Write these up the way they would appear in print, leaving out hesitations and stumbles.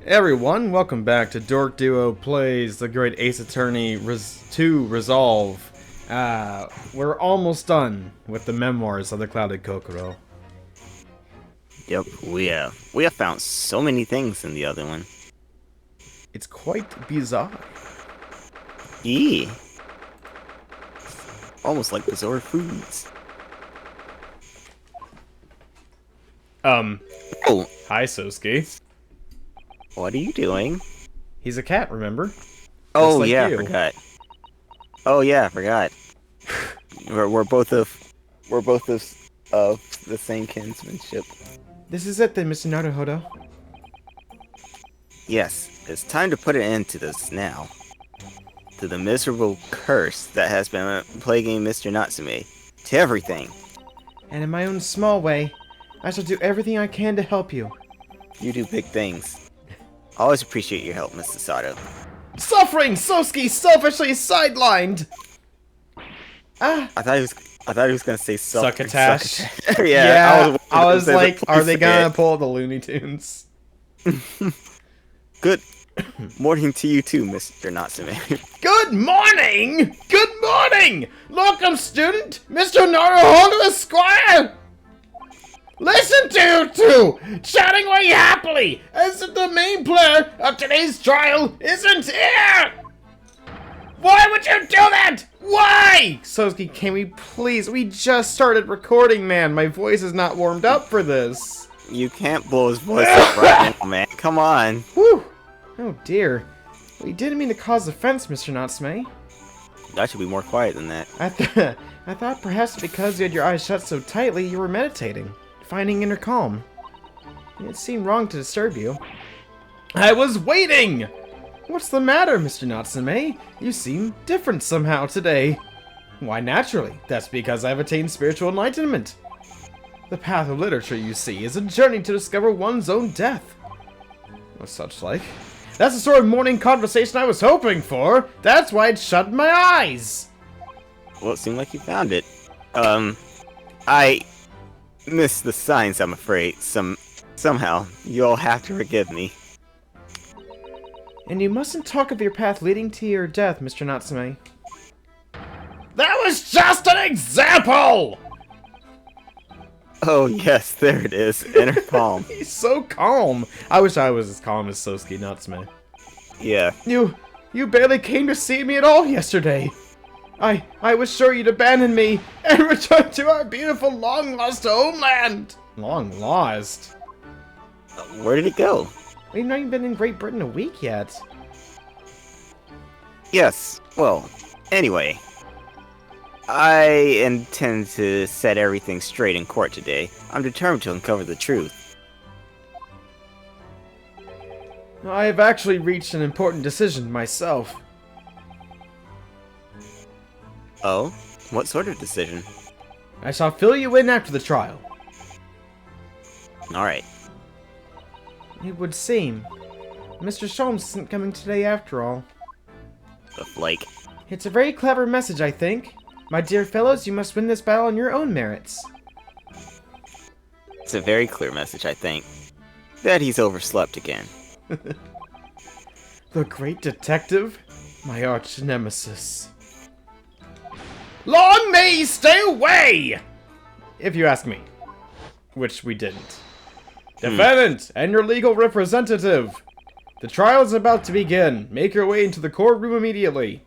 Everyone, welcome back to Dork Duo Plays the Great Ace Attorney 2 Resolve. We're almost done with the Memoirs of the Clouded Kokoro. Yep, we have found so many things in the other one. It's quite bizarre. Eee. Almost like bizarre foods. Oh, Hi Sosuke. what are you doing? He's a cat, remember? Oh like yeah, you. I forgot. Oh yeah, I forgot. we're both of the same kinsmanship. This is it then, Mr. Naruhodo. Yes, it's time to put an end to this now. To the miserable curse that has been plaguing Mr. Natsume. To everything. And in my own small way, I shall do everything I can to help you. You do big things. Always appreciate your help, Mr. Sato. Suffering Sosuke selfishly sidelined! I thought he was gonna say Succotash. Yeah, I was like, please are they say gonna it. pull the Looney Tunes? Good morning to you too, Mr. Natsume. Good morning! Good morning! Welcome, student! Mr. Naruhodo Esquire! Listen to you two! Chatting away happily, as if the main player of today's trial isn't here! Why would you do that? Why? Sosuke, can we please? We just started recording, man. My voice is not warmed up for this. You can't blow his voice up right now, man. Come on. Whew! Oh dear. We didn't mean to cause offense, Mr. Natsume. That should be more quiet than that. I thought perhaps because you had your eyes shut so tightly, you were meditating, finding inner calm. It seemed wrong to disturb you. I was waiting! What's the matter, Mr. Natsume? You seem different somehow today. Why, naturally. That's because I've attained spiritual enlightenment. The path of literature, you see, is a journey to discover one's own death. Or such like. That's the sort of morning conversation I was hoping for. That's why I'd shut my eyes. Well, it seemed like you found it. I missed the signs, I'm afraid. Somehow. You'll have to forgive me. And you mustn't talk of your path leading to your death, Mr. Natsume. That was just an example! Oh yes, there it is. Inner calm. He's so calm. I wish I was as calm as Sosuke Natsume. Yeah. You barely came to see me at all yesterday. I was sure you'd abandon me and return to our beautiful long-lost homeland. Long lost? Where did it go? We've not even been in Great Britain a week yet. Yes. Well, anyway. I intend to set everything straight in court today. I'm determined to uncover the truth. I have actually reached an important decision myself. Oh? What sort of decision? I shall fill you in after the trial. Alright. It would seem. Mr. Sholmes isn't coming today after all. The flake. It's a very clever message, I think. My dear fellows, you must win this battle on your own merits. It's a very clear message, I think. That he's overslept again. The great detective? My arch nemesis. Long may he stay away! If you ask me. Which we didn't. Defendant and your legal representative. The trial is about to begin. Make your way into the courtroom immediately.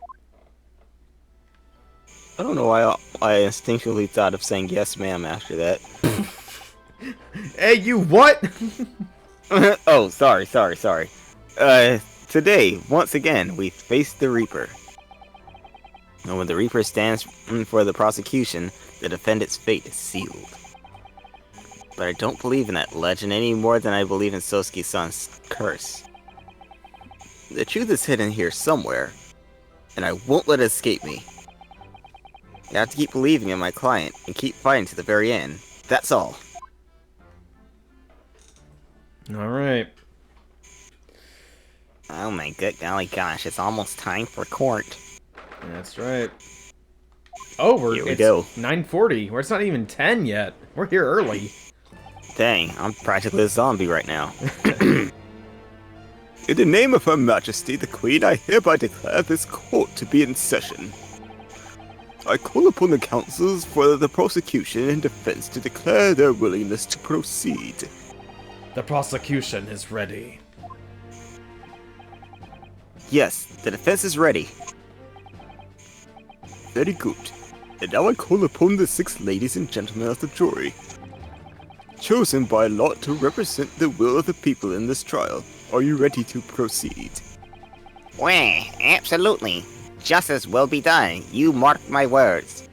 I don't know why I instinctually thought of saying yes ma'am after that. Hey, you what? Oh, sorry. Today, once again, we face the Reaper. And when the Reaper stands for the prosecution, the defendant's fate is sealed. But I don't believe in that legend any more than I believe in Sosuke-san's curse. The truth is hidden here somewhere, and I won't let it escape me. I have to keep believing in my client, and keep fighting to the very end. That's all. Alright. Oh my good golly gosh, it's almost time for court. That's right. Oh, Here we go. 9:40. It's not even 10 yet. We're here early. Dang, I'm practically a zombie right now. In the name of Her Majesty the Queen, I hereby declare this court to be in session. I call upon the counsels for the prosecution and defense to declare their willingness to proceed. The prosecution is ready. Yes, the defense is ready. Very good. And now I call upon the 6 ladies and gentlemen of the jury, chosen by lot to represent the will of the people in this trial. Are you ready to proceed? Well, absolutely. Justice will be done. You mark my words.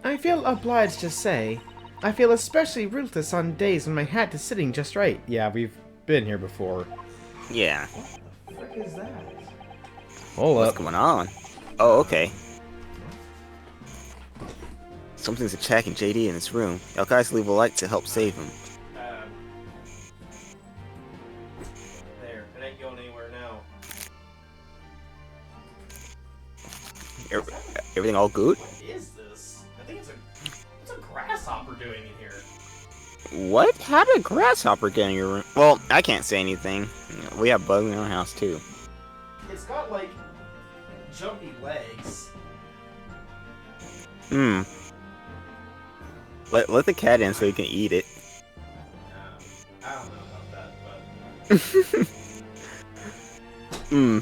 I feel obliged to say, I feel especially ruthless on days when my hat is sitting just right. Yeah, we've been here before. Yeah. What the frick is that? Hold What's up. going on? Oh, okay. Something's attacking JD in his room. Y'all guys leave a light to help save him. There. It ain't going anywhere now. Everything all good? What is this? I think it's a grasshopper doing in here. What? How did a grasshopper get in your room? Well, I can't say anything. We have bugs in our house too. It's got like jumpy legs. Let the cat in so he can eat it. I don't know about that, but You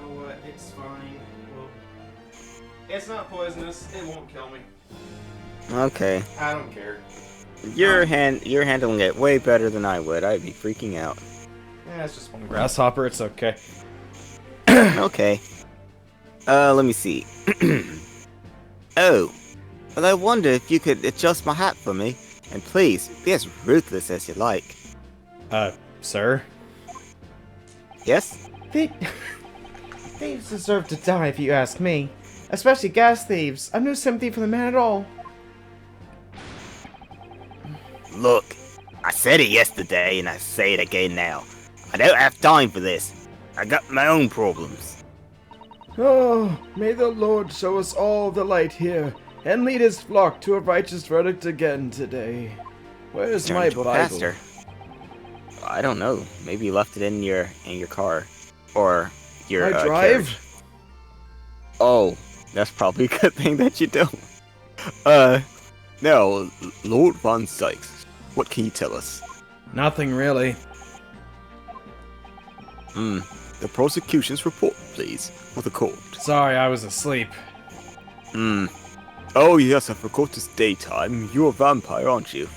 know what? It's fine. Well, it's not poisonous. It won't kill me. Okay. I don't care. You're handling it way better than I would. I'd be freaking out. Yeah, it's just one grasshopper. It's okay. Okay. Let me see. Oh. Well, I wonder if you could adjust my hat for me. And please, be as ruthless as you like. Sir? Yes? Thieves deserve to die if you ask me. Especially gas thieves. I've no sympathy for the man at all. Look, I said it yesterday and I say it again now. I don't have time for this. I got my own problems. Oh, may the Lord show us all the light here, and lead his flock to a righteous verdict again today. Where's Turn my into a Bible? pastor. I don't know. Maybe you left it in your car, or your I drive? carriage. Oh, that's probably a good thing that you don't. Now, Lord Von Sykes, what can you tell us? Nothing really. The prosecution's report, please, for the court. Sorry, I was asleep. Oh yes, I forgot it's daytime. You're a vampire, aren't you?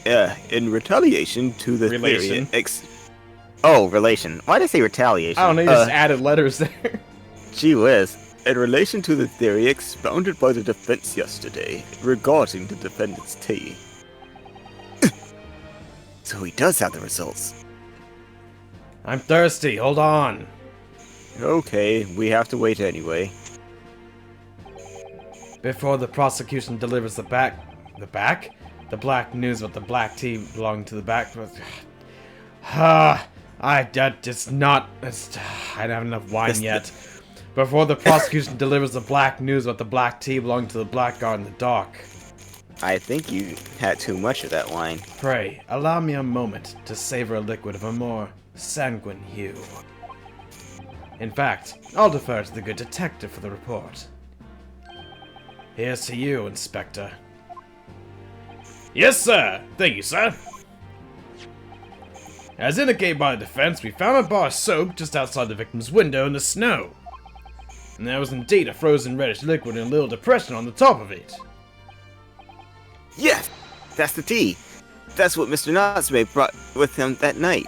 Yeah, in retaliation to the Relation. theory... Oh, relation. Why did I say retaliation? I don't know, you just added letters there. Gee whiz. In relation to the theory expounded by the defense yesterday regarding the defendant's tea. So he does have the results. I'm thirsty, hold on. Okay, we have to wait anyway. Before the prosecution delivers the black news about the black tea belonging to the back. I don't have enough wine yet. Before the prosecution delivers the black news about the black tea belonging to the black guard in the dock. I think you had too much of that wine. Pray, allow me a moment to savor a liquid of a more sanguine hue. In fact, I'll defer to the good detective for the report. Here's to you, Inspector. Yes, sir! Thank you, sir! As indicated by the defense, we found a bar soaked just outside the victim's window in the snow. And there was indeed a frozen reddish liquid and a little depression on the top of it. Yes! That's the tea! That's what Mr. Natsume brought with him that night.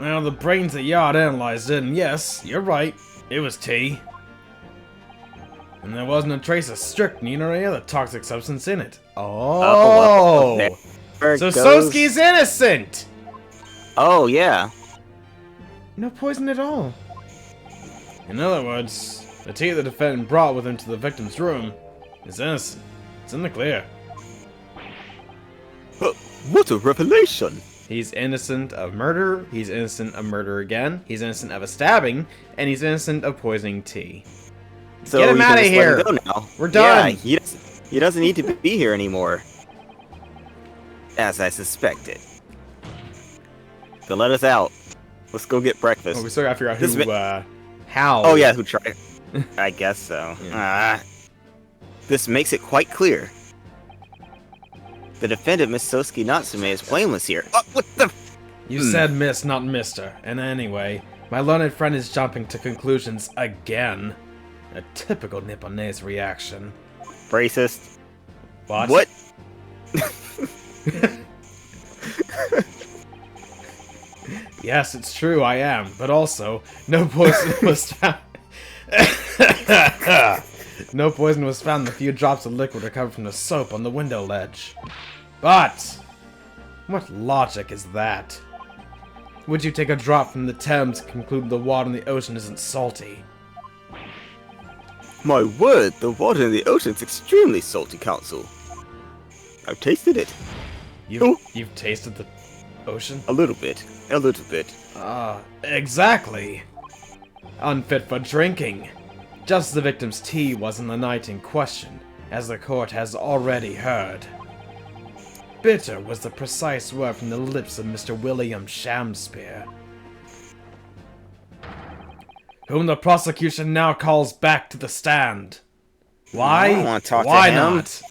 Well, the brains at Yard analyzed it, and yes, you're right, it was tea. And there wasn't a trace of strychnine or any other toxic substance in it. Oh! There So goes- Sosuke's innocent! Oh, yeah. No poison at all. In other words, the tea the defendant brought with him to the victim's room is innocent. It's in the clear. What a revelation! He's innocent of murder, he's innocent of murder again, he's innocent of a stabbing, and he's innocent of poisoning tea. So Get him you can outta just let here. him go now. We're done. Yeah, he doesn't need to be here anymore. As I suspected. So let us out. Let's go get breakfast. Oh, we still gotta figure out This who, how. Oh yeah, who tried? I guess so. This makes it quite clear. The defendant, Miss Sosuke Natsume, is blameless here. What the? You said miss, not mister. And anyway, my learned friend is jumping to conclusions again. A typical Nipponese reaction. Racist. What? Yes, it's true, I am. But also, no poison was found. No poison was found in the few drops of liquid recovered from the soap on the window ledge. But what logic is that? Would you take a drop from the Thames and conclude the water in the ocean isn't salty? My word, the water in the ocean is extremely salty, Counsel. I've tasted it. You've tasted the ocean? A little bit. A little bit. Exactly. Unfit for drinking. Just as the victim's tea was on the night in question, as the court has already heard. Bitter was the precise word from the lips of Mr. William Shamspeare, whom the prosecution now calls back to the stand. Why? I don't want to talk Why to him. not?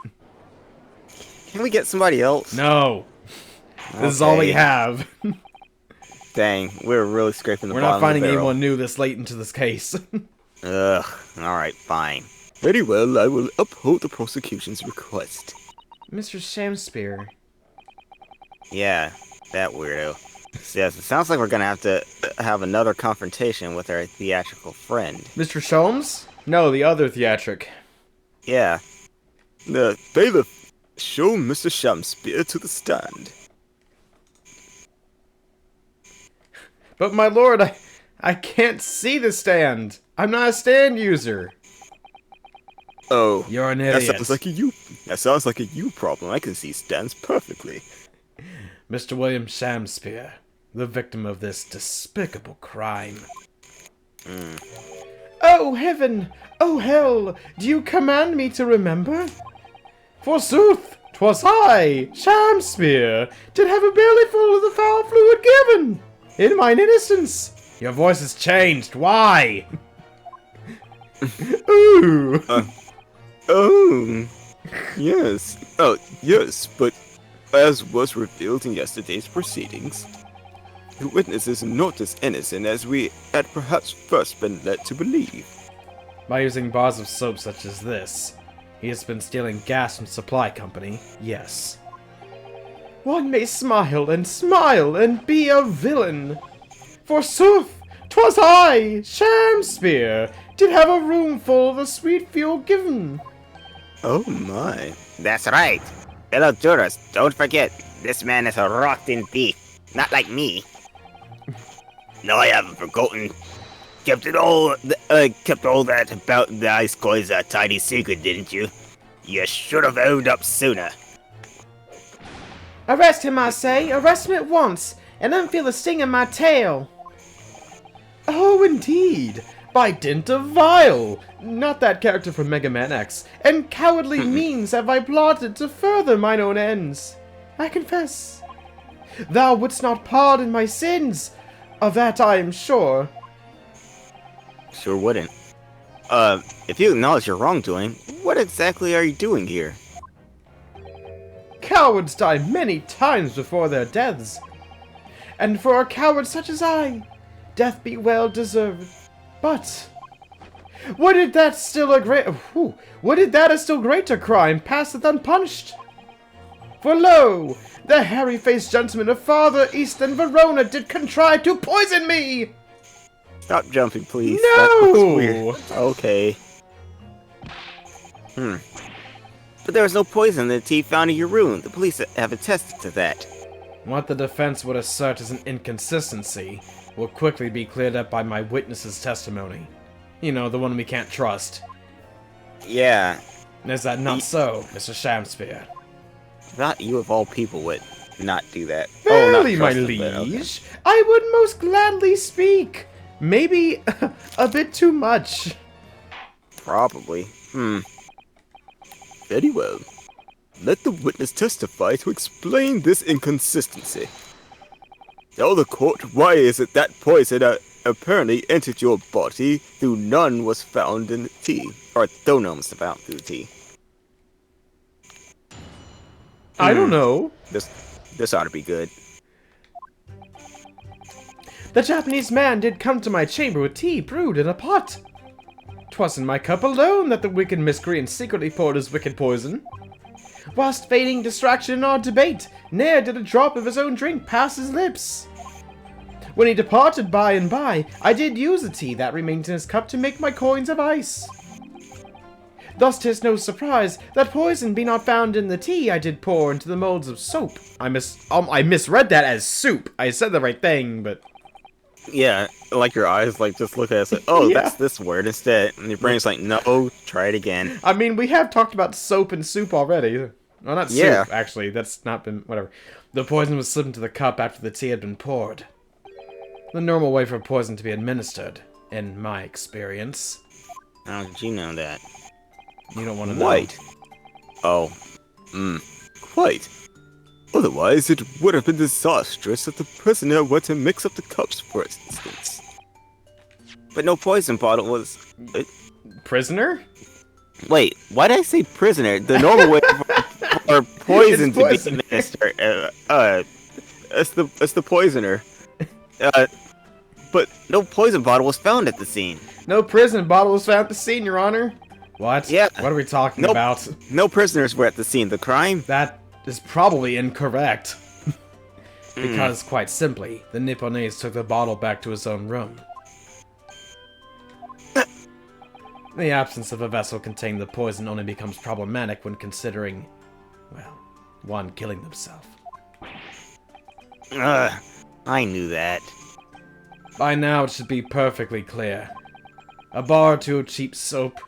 Can we get somebody else? No. This is all we have. Dang, we're really scraping the We're bottom not finding of the barrel. anyone new this late into this case. Ugh, alright, fine. Very well, I will uphold the prosecution's request. Mr. Shamspeare. Yeah, that weirdo. So yes, it sounds like we're gonna have to have another confrontation with our theatrical friend. Mr. Sholmes? No, the other theatric. Yeah. The bailiff, show Mr. Shamspeare to the stand. But my lord, I can't see the stand. I'm not a stand user. Oh, You're an idiot. That sounds like a you problem. I can see stands perfectly. Mr. William Shamspeare, the victim of this despicable crime. Oh, heaven! Oh, hell! Do you command me to remember? Forsooth, 'twas I, Shamspeare, did have a bellyful of the foul fluid given. In mine innocence. Your voice has changed. Why? Ooh. Oh, yes. Oh, yes, but as was revealed in yesterday's proceedings, the witness is not as innocent as we had perhaps first been led to believe. By using bars of soap such as this, he has been stealing gas from supply company, yes. One may smile and be a villain. Forsooth, 'twas I, Shamspeare, did have a room full of the sweet fuel given. Oh my. That's right. Fellow jurors, don't forget, this man is a rotten thief, not like me. No, I haven't forgotten. Kept all that about the ice coins a tiny secret, didn't you? You should have owned up sooner. Arrest him, I say. Arrest him at once, and then feel the sting in my tail. Oh, indeed. By dint of vile, not that character from Mega Man X, and cowardly means have I plotted to further mine own ends. I confess. Thou wouldst not pardon my sins, of that I am sure. Sure wouldn't. If you acknowledge your wrongdoing, what exactly are you doing here? Cowards die many times before their deaths. And for a coward such as I, death be well deserved. But would it that a still greater crime passeth unpunished? For lo, the hairy-faced gentleman of farther east than Verona did contrive to poison me! Stop jumping, please. No! That looks weird. Okay. But there was no poison in the tea found in your room. The police have attested to that. What the defense would assert as an inconsistency will quickly be cleared up by my witness's testimony. You know, the one we can't trust. Yeah. Is that not so, Mr. Shamspeare? Thought you of all people would not do that. Verily, my trust them, but liege, I would most gladly speak. Maybe a bit too much. Probably. Very well. Let the witness testify to explain this inconsistency. Tell the court, why is it that poison apparently entered your body, though none was found in the tea? Or though none was found through the tea. I don't know. This ought to be good. The Japanese man did come to my chamber with tea brewed in a pot. 'Twas in my cup alone that the wicked miscreant secretly poured his wicked poison. Whilst feigning distraction in our debate, ne'er did a drop of his own drink pass his lips. When he departed by and by, I did use the tea that remained in his cup to make my coins of ice. Thus 'tis no surprise that poison be not found in the tea I did pour into the molds of soap. I misread that as soup. I said the right thing, but... Yeah, like your eyes, like, just look at us like, oh, Yeah. that's this word instead. And your brain's like, no, try it again. I mean, we have talked about soap and soup already. Well, not Yeah. soup, actually. That's not been... whatever. The poison was slipped into the cup after the tea had been poured. The normal way for poison to be administered, in my experience. How did you know that? You don't want to know. Quite. Oh. Quite. Otherwise, it would have been disastrous if the prisoner were to mix up the cups, for instance. But no poison bottle was... Prisoner? Wait, why did I say prisoner? The normal way for poison It's to be poison. administered, it's the poisoner. But no poison bottle was found at the scene. No prison bottle was found at the scene, Your Honor. What? Yeah. What are we talking Nope. about? No prisoners were at the scene. The crime? That is probably incorrect. Because, quite simply, the Nipponese took the bottle back to his own room. The absence of a vessel containing the poison only becomes problematic when considering, well, one killing themselves. I knew that. By now it should be perfectly clear. A bar or two of cheap soap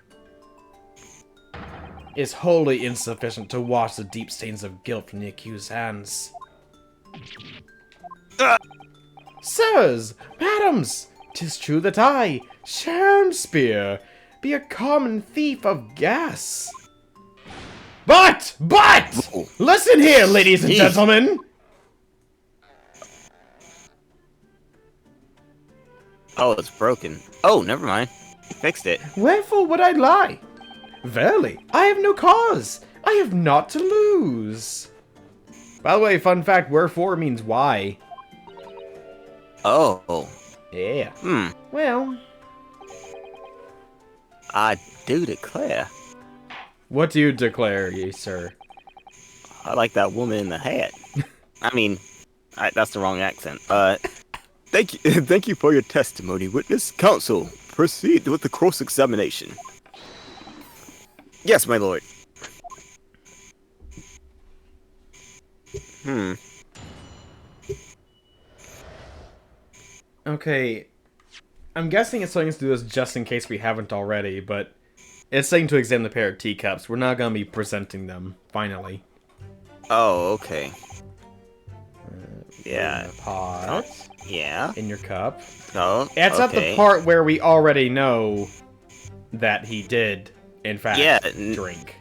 is wholly insufficient to wash the deep stains of guilt from the accused's hands. Sirs, madams, 'tis true that I, Shakespeare, be a common thief of gas. But! Whoa. Listen here, ladies and Jeez. gentlemen! Oh, it's broken. Oh, never mind. Fixed it. Wherefore would I lie? Verily, I have no cause. I have naught to lose. By the way, fun fact, wherefore means why. Oh. Yeah. Hmm. Well, I do declare. what do you declare, ye sir? I like that woman in the hat. I mean, that's the wrong accent. Thank you for your testimony, witness. Counsel, proceed with the cross-examination. Yes, my lord. Okay, I'm guessing it's telling us to do this just in case we haven't already, but it's saying to examine the pair of teacups. We're not going to be presenting them, finally. Oh, okay. Yeah. Pot. Yeah. In your cup. Oh, It's at the part where we already know that he did, in fact, drink.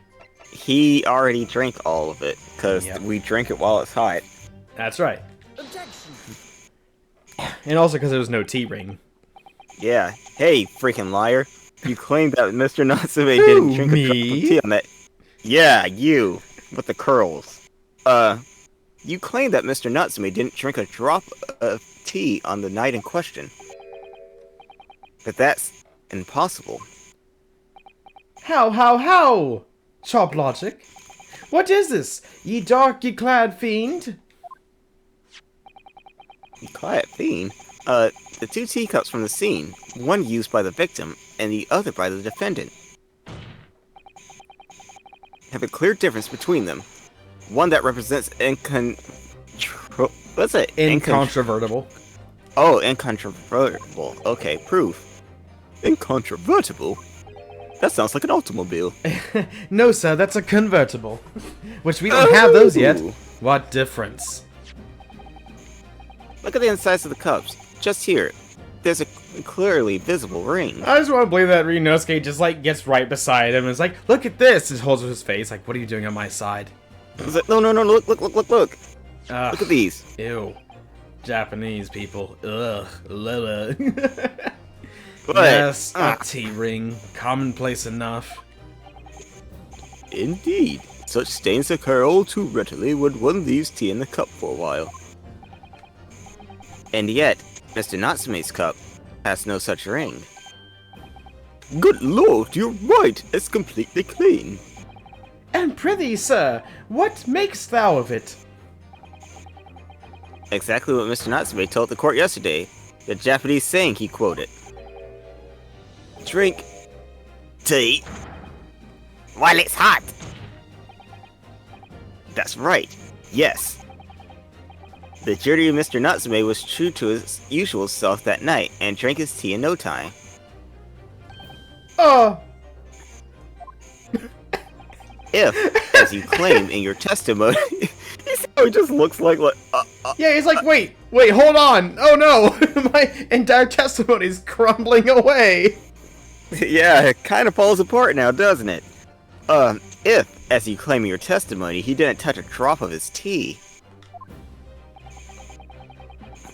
He already drank all of it, because we drink it while it's hot. That's right. And also because there was no tea ring. Yeah. Hey, freaking liar. You claimed that Mr. Natsume didn't drink a drop of tea on that... Yeah, you. With the curls. You claimed that Mr. Natsume didn't drink a drop of tea on the night in question. But that's impossible. How? Chop logic. What is this, ye dark, ye clad fiend? Quiet fiend. The two teacups from the scene, one used by the victim and the other by the defendant, have a clear difference between them. One that represents Incontrovertible. Oh, incontrovertible. Okay, proof. Incontrovertible? That sounds like an automobile. No, sir, that's a convertible. Which we don't have those yet. Ooh. What difference? Look at the insides of the cups. Just here. There's a clearly visible ring. I just want to believe that Ryunosuke just, like, gets right beside him and is like, look at this! And holds up his face, like, what are you doing on my side? It's like, no, look. Look Ugh, at these. ew. Japanese people. Ugh. Lila. What? Yes, a Ah. tea ring. Commonplace enough. Indeed. Such stains occur all too readily when one leaves tea in the cup for a while. And yet, Mr. Natsume's cup has no such ring. Good lord, you're right. It's completely clean. And prithee, sir, what makest thou of it? Exactly what Mr. Natsume told the court yesterday. The Japanese saying he quoted. Drink tea While it's hot. That's right. Yes. The jury of Mr. Natsume was true to his usual self that night and drank his tea in no time. If, as you claim in your testimony, you see how he just looks like Yeah, he's like, wait, hold on. Oh no, my entire testimony is crumbling away. yeah, it kind of falls apart now, doesn't it? If, as you claim in your testimony, he didn't touch a drop of his tea,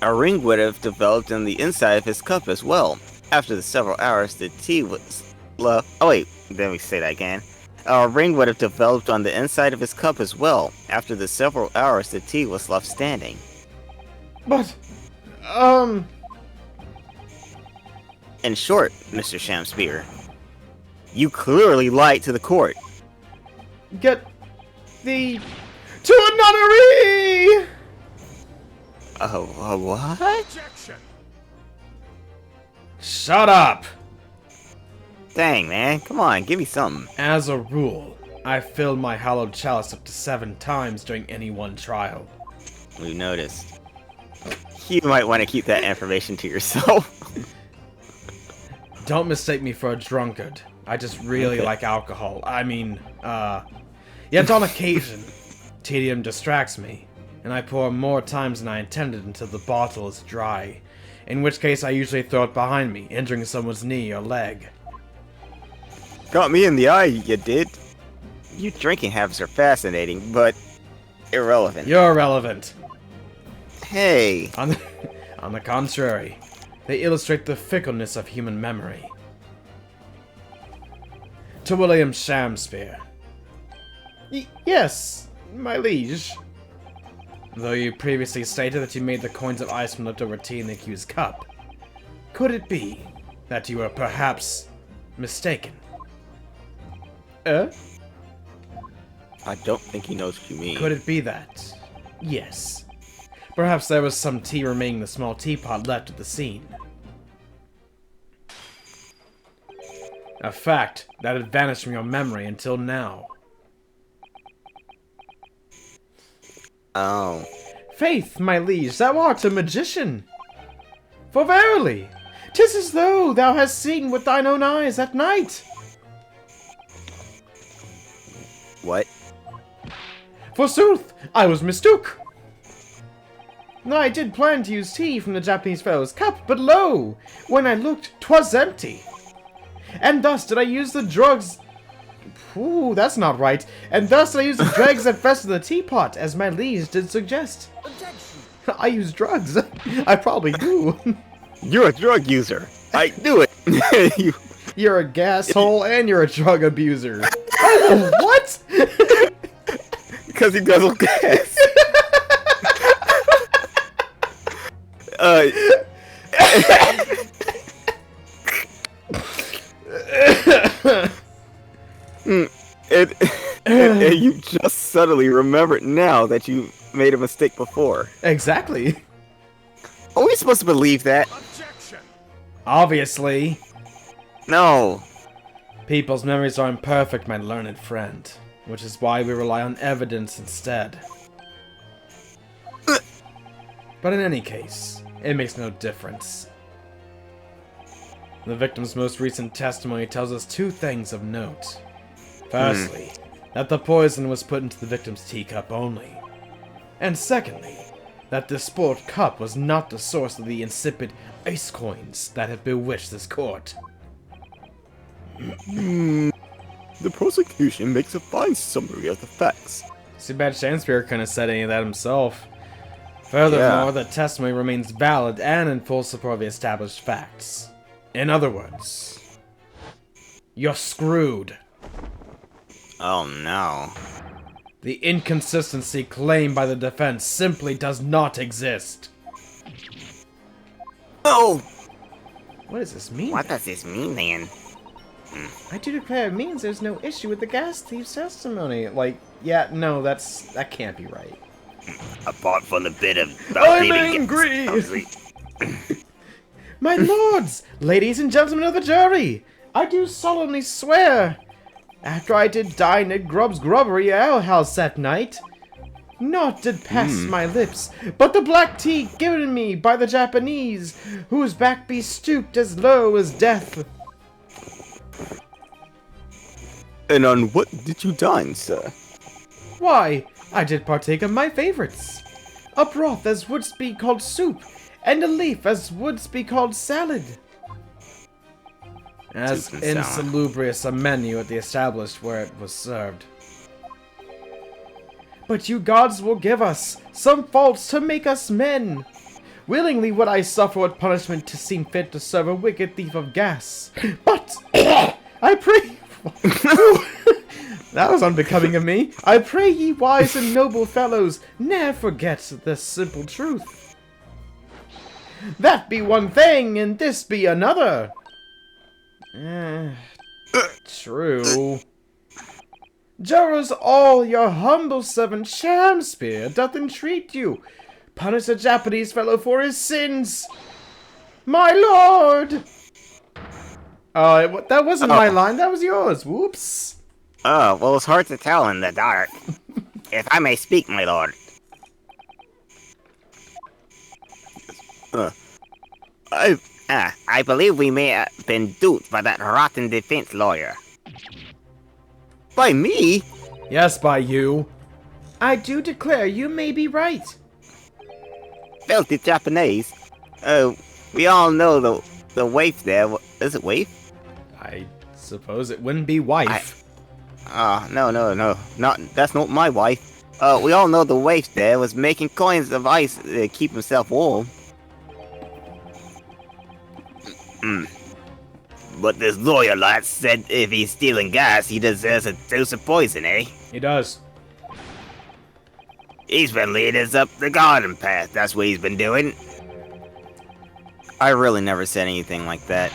a ring would have developed on the inside of his cup as well. After the several hours, the tea was left. Oh wait, let me say that again. A ring would have developed on the inside of his cup as well. After the several hours, the tea was left standing. But, In short, Mr. Shamspear, you clearly lied to the court. get thee to a nunnery! What? Shut up! Dang, man, come on, give me something. As a rule, I fill my hallowed chalice up to 7 times during any one trial. We noticed. You might want to keep that information to yourself. Don't mistake me for a drunkard. I just really like alcohol. I mean, yet on occasion, tedium distracts me, and I pour more times than I intended until the bottle is dry, in which case I usually throw it behind me, injuring someone's knee or leg. Got me in the eye, you did. Your drinking habits are fascinating, but irrelevant. You're irrelevant. Hey, On the contrary, they illustrate the fickleness of human memory. To William Shamspear. Yes, my liege. Though you previously stated that you made the coins of ice from leftover tea in the accused cup, could it be that you were perhaps mistaken? I don't think he knows what you mean. Could it be that? Yes. Perhaps there was some tea remaining in the small teapot left at the scene. A fact that had vanished from your memory until now. Oh. Faith, my liege, thou art a magician. For verily, 'tis as though thou hast seen with thine own eyes at night. What? Forsooth, I was mistook. I did plan to use tea from the Japanese fellow's cup, but lo, when I looked, 'twas empty. And thus did I use the drugs... Ooh, that's not right. And thus did I use the dregs that fest in the teapot, as my liege did suggest. Objection. I use drugs. I probably do. You're a drug user. I knew it. You're a gas hole and you're a drug abuser. Oh, what? Because he doesn't gas. And you just suddenly remembered now that you made a mistake before. Exactly. Are we supposed to believe that? Objection. Obviously. No. People's memories are imperfect, my learned friend, which is why we rely on evidence instead. But in any case, it makes no difference. The victim's most recent testimony tells us 2 things of note. Firstly, that the poison was put into the victim's teacup only. And secondly, that this spoiled cup was not the source of the insipid ice coins that have bewitched this court. The prosecution makes a fine summary of the facts. Too bad Shakespeare couldn't have said any of that himself. Furthermore, Yeah. the testimony remains valid and in full support of the established facts. In other words, you're screwed. Oh no. The inconsistency claimed by the defense simply does not exist. Oh! What does this mean? What does this mean, then? I do declare it means there's no issue with the gas thief's testimony. Like, yeah, no, that can't be right. Apart from the bit of... I'm angry! My lords, ladies and gentlemen of the jury, I do solemnly swear, after I did dine at Grubb's Grubbery Ale House that night, naught did pass my lips, but the black tea given me by the Japanese, whose back be stooped as low as death. And on what did you dine, sir? Why, I did partake of my favorites. A broth as would be called soup, and a leaf as would be called salad. As Soup and salad. insalubrious a menu at the established where it was served. But you gods will give us some faults to make us men. Willingly would I suffer what punishment to seem fit to serve a wicked thief of gas. But I pray. That was unbecoming of me. I pray ye wise and noble fellows, ne'er forget the simple truth. That be one thing, and this be another. True. Jurors, all your humble servant Shamspear doth entreat you. Punish a Japanese fellow for his sins. My lord! That wasn't my line, that was yours. Whoops. Oh, well, it's hard to tell in the dark. If I may speak, my lord. I believe we may have been duped by that rotten defense lawyer. By me? Yes, by you. I do declare you may be right. Filthy Japanese. We all know the waif there. Is it waif? I suppose it wouldn't be wife. No. That's not my wife. We all know the waif there was making coins of ice to keep himself warm. But this lawyer lad said if he's stealing gas, he deserves a dose of poison, eh? He does. He's been leading us up the garden path. That's what he's been doing. I really never said anything like that.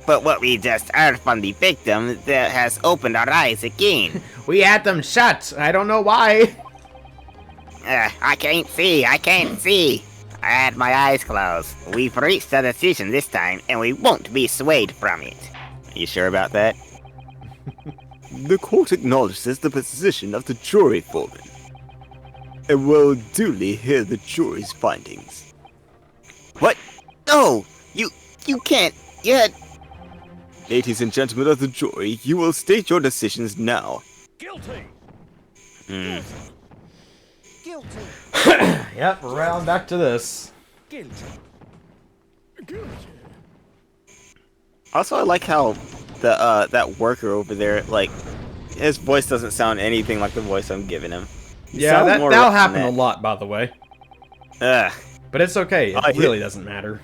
But what we just heard from the victim that has opened our eyes again. We had them shut. I don't know why. I can't see. I had my eyes closed. We've reached a decision this time, and we won't be swayed from it. Are you sure about that? The court acknowledges the position of the jury foreman, and will duly hear the jury's findings. What? No! You can't yet. Ladies and gentlemen of the jury, you will state your decisions now. Guilty! Guilty! Yep, we're right on back to this. Guilty! Also, I like how the that worker over there, like, his voice doesn't sound anything like the voice I'm giving him. He Yeah, sounds that'll more rough happen than a lot, by the way. that. But it's okay. It I hear- really doesn't matter.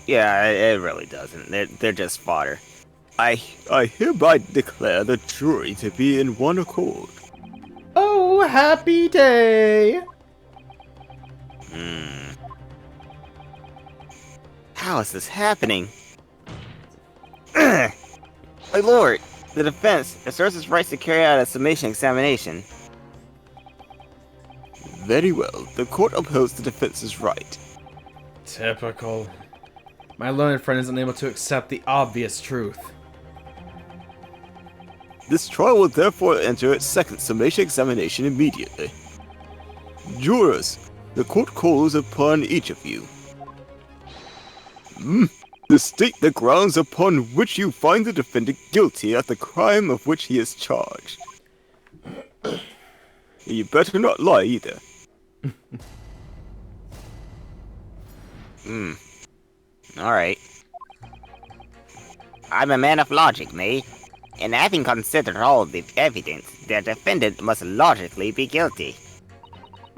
Yeah, it really doesn't. They're just fodder. I hereby declare the jury to be in one accord. Oh, happy day! How is this happening? My lord, the defense asserts its rights to carry out a summation examination. Very well, the court upholds the defense's right. Typical. My learned friend isn't able to accept the obvious truth. This trial will therefore enter its second summation examination immediately. Jurors, the court calls upon each of you to state the grounds upon which you find the defendant guilty of the crime of which he is charged. You better not lie either. Alright. I'm a man of logic, me. and having considered all the evidence, the defendant must logically be guilty.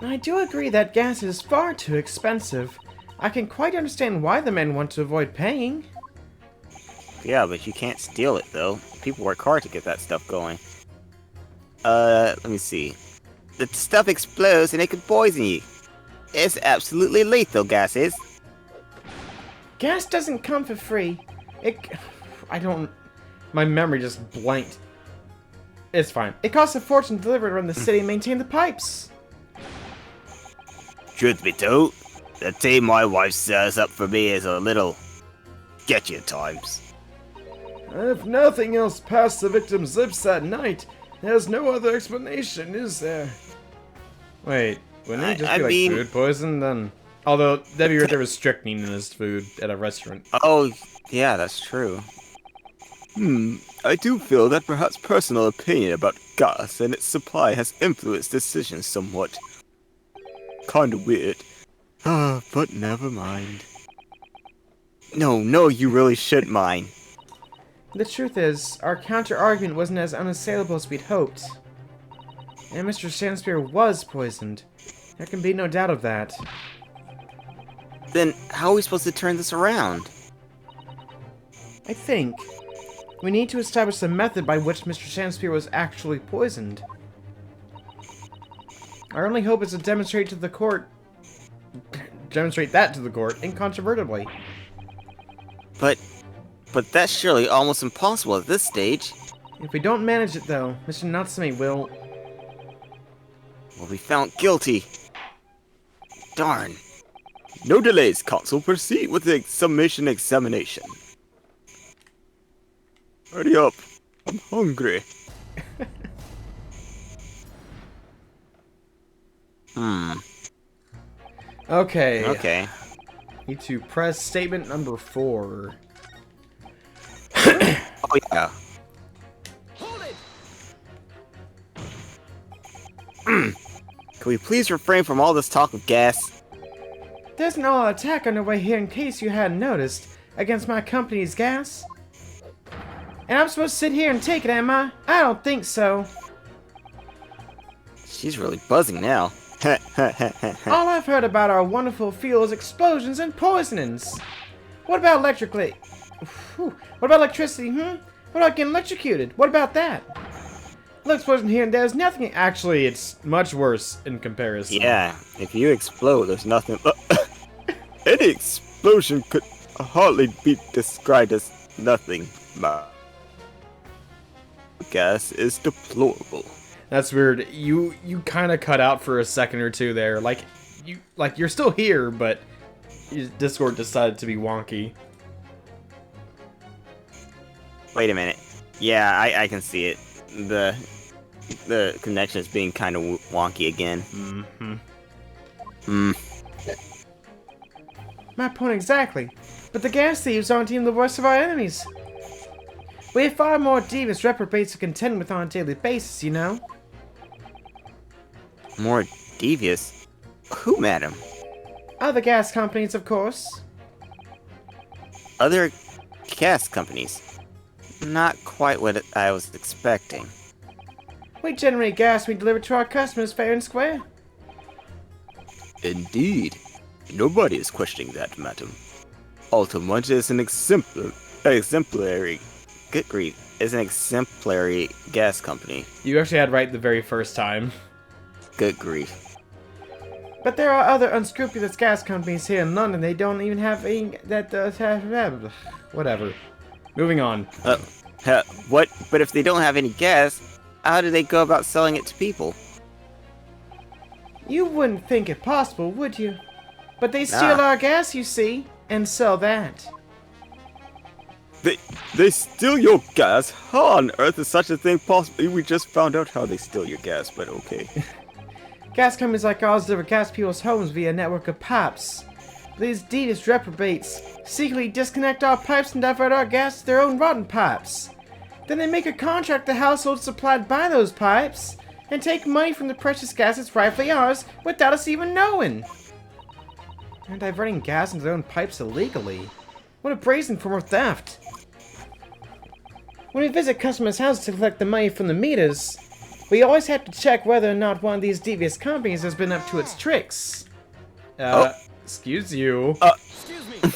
I do agree that gas is far too expensive. I can quite understand why the men want to avoid paying. Yeah, but you can't steal it, though. People work hard to get that stuff going. Let me see. The stuff explodes and it could poison you. It's absolutely lethal, gas is. Gas doesn't come for free. My memory just blanked. It's fine. It costs a fortune to deliver it around the city and maintain the pipes. Truth be told, the tea my wife serves up for me is a little sketchy at times. If nothing else passed the victim's lips that night, there's no other explanation, is there? Wait, wouldn't it just be like food poison then? Although, that'd be right there with strychnine in his food at a restaurant. Oh, yeah, that's true. I do feel that perhaps personal opinion about gas and its supply has influenced decisions somewhat. Kinda weird. But never mind. No, you really should mind. The truth is, our counter-argument wasn't as unassailable as we'd hoped. And Mr. Sandspear was poisoned. There can be no doubt of that. Then how are we supposed to turn this around? I think we need to establish the method by which Mr. Sandspear was actually poisoned. Our only hope is to demonstrate that to the court incontrovertibly. But that's surely almost impossible at this stage. If we don't manage it, though, Mr. Natsume will be found guilty. Darn. No delays, Consul. Proceed with the summation examination. Hurry up. I'm hungry. Okay. Need to press statement number 4. Oh, yeah. Can we please refrain from all this talk of gas? There's an all-out attack underway here in case you hadn't noticed, against my company's gas. And I'm supposed to sit here and take it, am I? I don't think so. She's really buzzing now. All I've heard about our wonderful field is explosions and poisonings. What about electricity? What about electricity, What about getting electrocuted? What about that? Look, explosion here and there's nothing. Actually, it's much worse in comparison. Yeah, if you explode, there's nothing. Any explosion could hardly be described as nothing. My gas is deplorable. That's weird. You kind of cut out for a second or two there. You're still here, but Discord decided to be wonky. Wait a minute. Yeah, I can see it. The connection is being kind of wonky again. My point exactly. But the gas thieves aren't even the worst of our enemies. We have far more devious reprobates to contend with on a daily basis, you know. More devious? Who, madam? Other gas companies, of course. Other gas companies? Not quite what I was expecting. We generate gas we deliver to our customers fair and square. Indeed. Nobody is questioning that, madam. Altamont is an exemplary... Good grief. Is an exemplary gas company. You actually had right the very first time. Good grief. But there are other unscrupulous gas companies here in London. They don't even have any whatever. Moving on. What? But if they don't have any gas, how do they go about selling it to people? You wouldn't think it possible, would you? But they steal our gas, you see, and sell that. They steal your gas? How on earth is such a thing possible? We just found out how they steal your gas, but okay. Gas companies like ours deliver gas to people's homes via a network of pipes. These devious reprobates secretly disconnect our pipes and divert our gas to their own rotten pipes. Then they make a contract with the households supplied by those pipes, and take money from the precious gas that's rightfully ours without us even knowing. They're diverting gas into their own pipes illegally. What a brazen form of theft. When we visit customers' houses to collect the money from the meters, we always have to check whether or not one of these devious companies has been up to its tricks. Excuse you. Excuse me.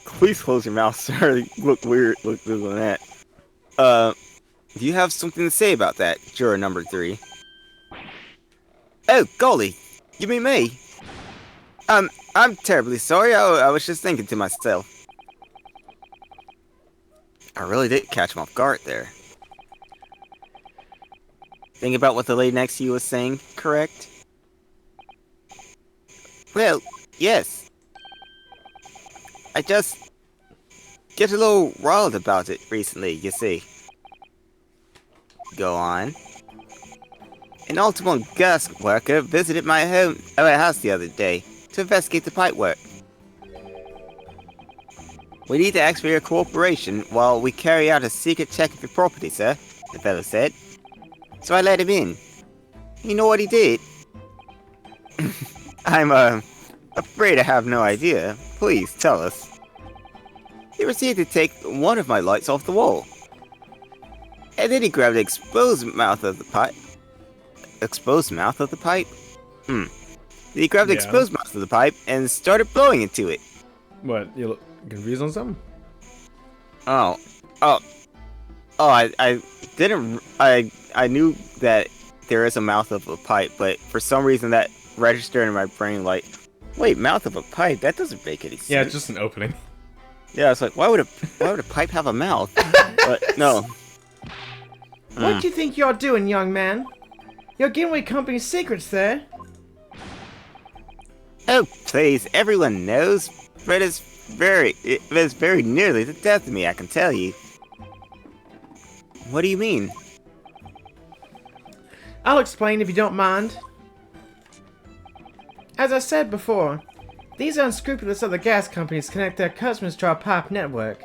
Please close your mouth, sir. You look weird. Look than that. Do you have something to say about that, juror number 3? Oh, golly, you mean me? I'm terribly sorry. I was just thinking to myself. I really did catch him off guard there. Think about what the lady next to you was saying, correct? Well, yes. I just get a little riled about it recently, you see. Go on. An Altamont gas worker visited my house the other day to investigate the pipe work. We need to ask for your cooperation while we carry out a secret check of your property, sir, the fellow said. So I let him in. You know what he did? I'm, afraid I have no idea. Please, tell us. He proceeded to take one of my lights off the wall. And then he grabbed the exposed mouth of the pipe. Exposed mouth of the pipe? He grabbed the exposed mouth of the pipe and started blowing into it. What, you look confused on something? I knew that there is a mouth of a pipe, but for some reason that registered in my brain like, wait, mouth of a pipe? That doesn't make any sense. Yeah, it's just an opening. Yeah, it's like, why would a pipe have a mouth? But no. What do you think you're doing, young man? You're giving away company secrets there. Oh, please, everyone knows, but it is very nearly the death of me, I can tell you. What do you mean? I'll explain if you don't mind. As I said before, these unscrupulous other gas companies connect their customers to our pipe network.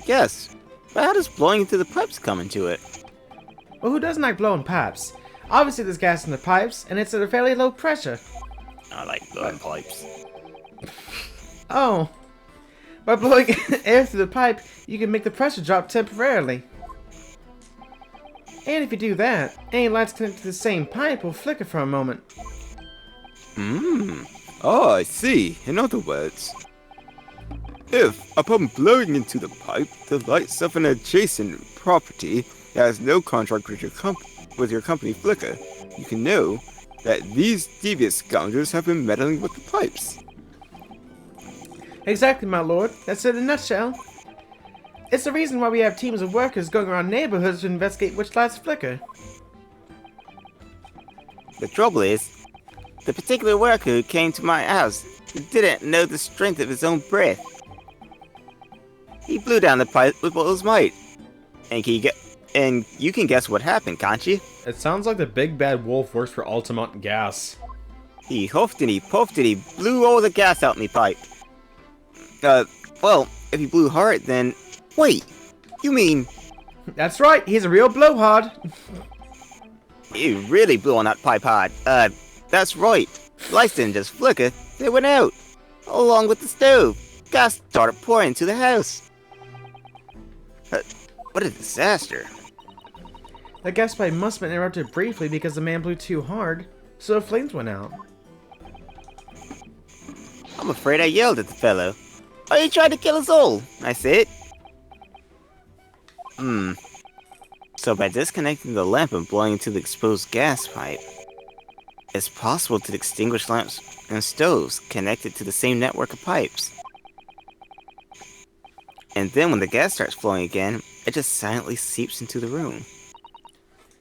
Yes. But how does blowing into the pipes come into it? Well, who doesn't like blowing pipes? Obviously there's gas in the pipes, and it's at a fairly low pressure. I like blowing pipes. Oh. By blowing air through the pipe, you can make the pressure drop temporarily. And if you do that, any lights connected to the same pipe will flicker for a moment. Oh, I see. In other words, if, upon blowing into the pipe, the lights of an adjacent property that has no contract with your company flicker, you can know that these devious scoundrels have been meddling with the pipes. Exactly, my lord. That's it in a nutshell. It's the reason why we have teams of workers going around neighborhoods to investigate which lights flicker. The trouble is, the particular worker who came to my house didn't know the strength of his own breath. He blew down the pipe with all his might. And you can guess what happened, can't you? It sounds like the big bad wolf works for Altamont Gas. He huffed and he puffed and he blew all the gas out me pipe. Well, if he blew hard, then... Wait, you mean... That's right, he's a real blowhard. He really blew on that pipe hard. That's right. Lights didn't just flicker, they went out. Along with the stove. Gas started pouring into the house. What a disaster. The gas pipe must have been interrupted briefly because the man blew too hard, so the flames went out. I'm afraid I yelled at the fellow. Are you trying to kill us all? I said. So by disconnecting the lamp and blowing into the exposed gas pipe, it's possible to extinguish lamps and stoves connected to the same network of pipes. And then when the gas starts flowing again, it just silently seeps into the room.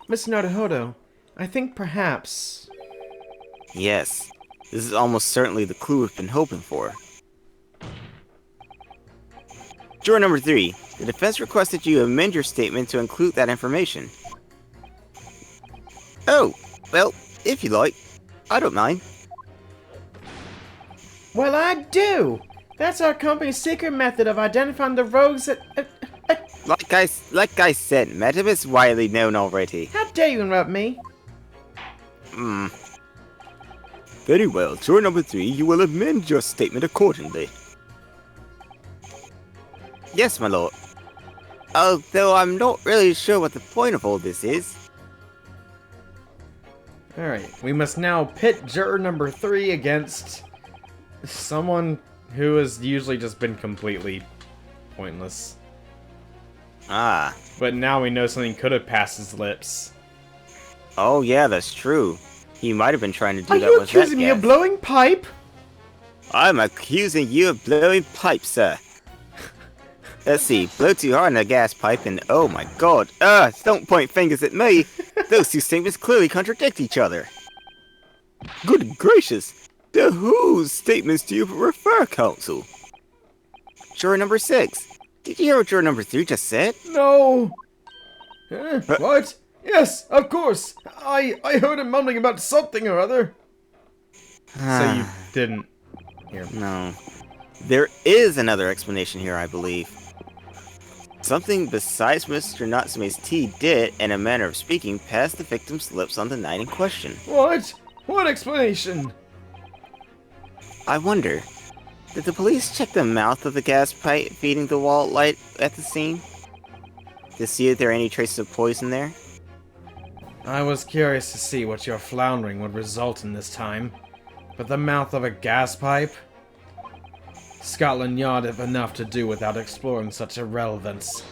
Mr. Naruhodo, I think perhaps... Yes, this is almost certainly the clue we've been hoping for. Juror number 3, the defense requested you amend your statement to include that information. Oh, well, if you like. I don't mind. Well, I do! That's our company's secret method of identifying the rogues that... Like I said, Metam is widely known already. How dare you interrupt me? Very well, juror number 3, you will amend your statement accordingly. Yes, my lord. Although I'm not really sure what the point of all this is. Alright, we must now pit juror number 3 against someone who has usually just been completely pointless. Ah. But now we know something could have passed his lips. Oh yeah, that's true. He might have been trying to do Are that you with that accusing me of gas. blowing pipe? I'm accusing you of blowing pipe, sir. Let's see, blow too hard in a gas pipe and oh my god. Don't point fingers at me. Those two statements clearly contradict each other. Good gracious! To whose statements do you refer, counsel? Juror number 6. Did you hear what juror number 3 just said? No! What? Yes, of course! I heard him mumbling about something or other. So you didn't hear me. No. There is another explanation here, I believe. Something besides Mr. Natsume's tea did, in a manner of speaking, pass the victim's lips on the night in question. What? What explanation? I wonder, did the police check the mouth of the gas pipe feeding the wall light at the scene? To see if there are any traces of poison there? I was curious to see what your floundering would result in this time. But the mouth of a gas pipe? Scotland Yard have enough to do without exploring such irrelevance.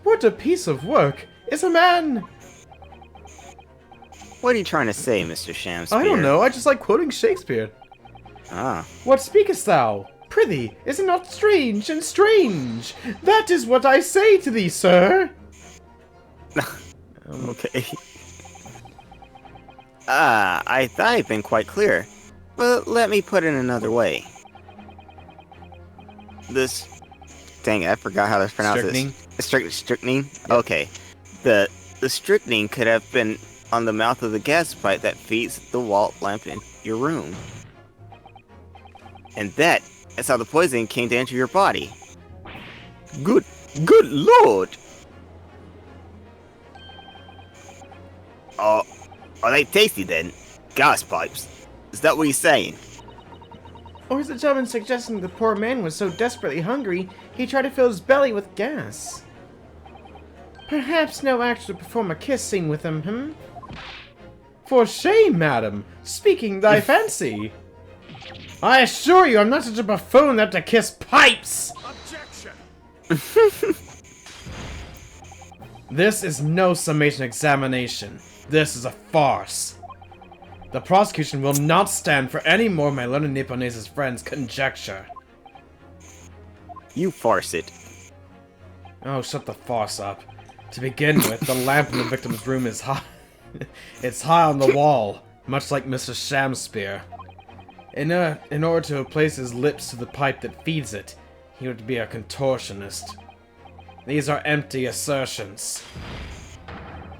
What a piece of work! Is a man! What are you trying to say, Mr. Shamspeare? I don't know, I just like quoting Shakespeare. Ah. What speakest thou? Prithee, is it not strange and strange? That is what I say to thee, sir! Okay. I thought I'd been quite clear. But let me put it another way. This... Dang it, I forgot how to pronounce Strychnine? this. Strychnine? Okay. The strychnine could have been on the mouth of the gas pipe that feeds the wall lamp in your room. And that's how the poison came to enter your body. Good lord! Oh, are they tasty then? Gas pipes. Is that what he's saying? Or is the gentleman suggesting the poor man was so desperately hungry, he tried to fill his belly with gas? Perhaps no actor to perform a kiss scene with him, For shame, madam! Speaking thy fancy! I assure you, I'm not such a buffoon that to kiss pipes! Objection! This is no summation examination. This is a farce. The prosecution will not stand for any more of my learned Nipponese's friends' conjecture. You farce it. Oh, shut the farce up. To begin with, the lamp in the victim's room is high. It's high on the wall, much like Mr. Shamspeare. In order to place his lips to the pipe that feeds it, he would be a contortionist. These are empty assertions.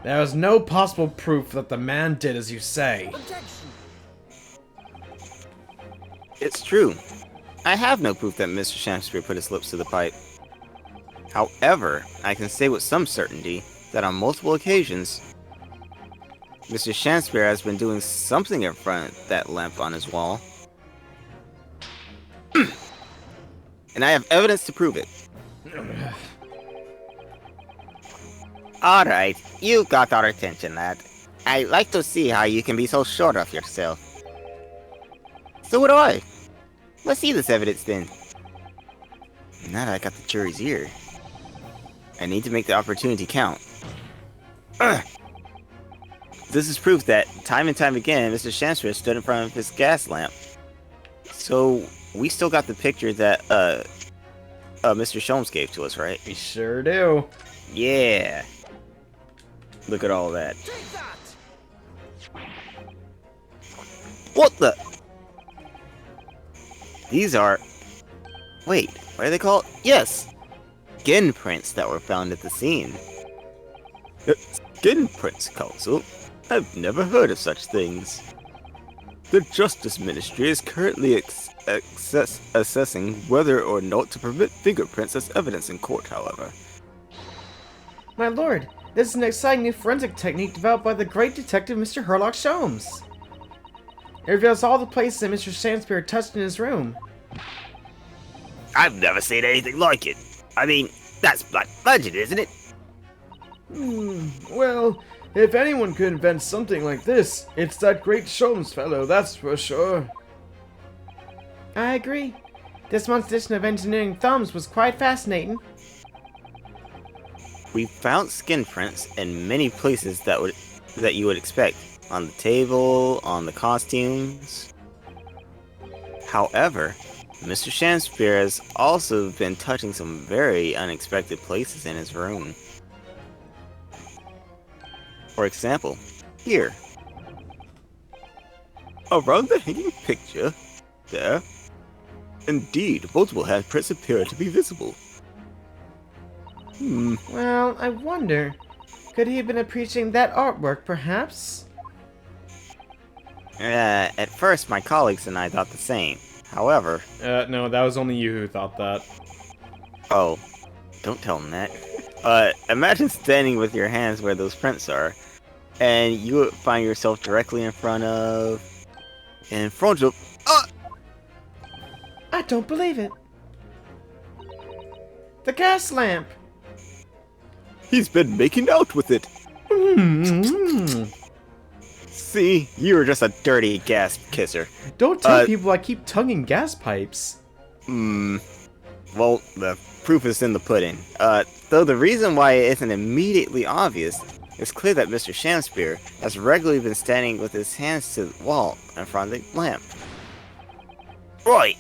There is no possible proof that the man did as you say. Objection! It's true. I have no proof that Mr. Shamspeare put his lips to the pipe. However, I can say with some certainty that on multiple occasions, Mr. Shamspeare has been doing something in front of that lamp on his wall. And I have evidence to prove it. Alright, you got our attention, lad. I like to see how you can be so sure of yourself. So would I. Let's see this evidence then. Now that I got the jury's ear, I need to make the opportunity count. This is proof that time and time again, Mr. Shamspeare stood in front of his gas lamp. So we still got the picture that Mr. Sholmes gave to us, right? We sure do. Yeah. Look at all that. Take that! What the? These are... Wait, what are they called? Yes! Skin prints that were found at the scene. Skin prints, counsel? I've never heard of such things. The Justice Ministry is currently assessing whether or not to permit fingerprints as evidence in court, however. My lord, this is an exciting new forensic technique developed by the great detective Mr. Herlock Sholmes. It reveals all the places that Mr. Shamspeare touched in his room. I've never seen anything like it. I mean, that's black magic, isn't it? Well, if anyone could invent something like this, it's that great Sholmes fellow, that's for sure. I agree. This month's edition of Engineering Thumbs was quite fascinating. We found skin prints in many places that you would expect. On the table, on the costumes. However, Mr. Shakespeare has also been touching some very unexpected places in his room. For example, here. Around the hanging picture, there. Indeed, multiple handprints appear to be visible. Well, I wonder, could he have been appreciating that artwork, perhaps? At first, my colleagues and I thought the same. However... No, that was only you who thought that. Oh, don't tell them that. Imagine standing with your hands where those prints are, and you would find yourself directly in front of... I don't believe it. The gas lamp! He's been making out with it. See, you were just a dirty gas kisser. Don't tell people I keep tonguing gas pipes. Well, the proof is in the pudding. Though the reason why it isn't immediately obvious, it's clear that Mr. Shakespeare has regularly been standing with his hands to the wall in front of the lamp. Right.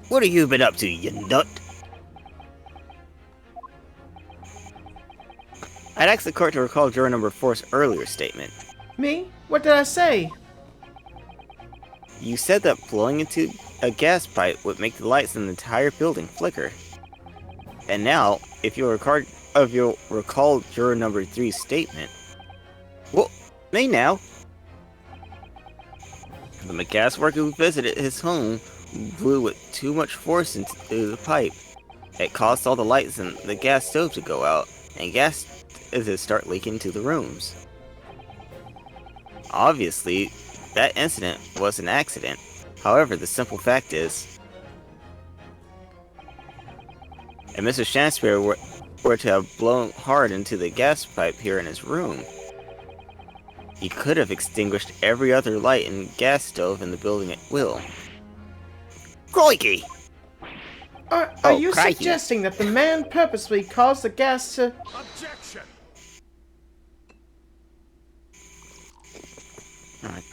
What have you been up to, you nut? I'd ask the court to recall juror number 4's earlier statement. Me? What did I say? You said that blowing into a gas pipe would make the lights in the entire building flicker. And now, if you'll recall juror number 3's statement... Well, me now. The gas worker who visited his home blew with too much force into the pipe. It caused all the lights in the gas stove to go out, and gas to start leaking to the rooms. Obviously, that incident was an accident. However, the simple fact is, if Mr. Shakespeare were to have blown hard into the gas pipe here in his room, he could have extinguished every other light and gas stove in the building at will. Crikey! Are you crikey. suggesting that the man purposely caused the gas to... Objection!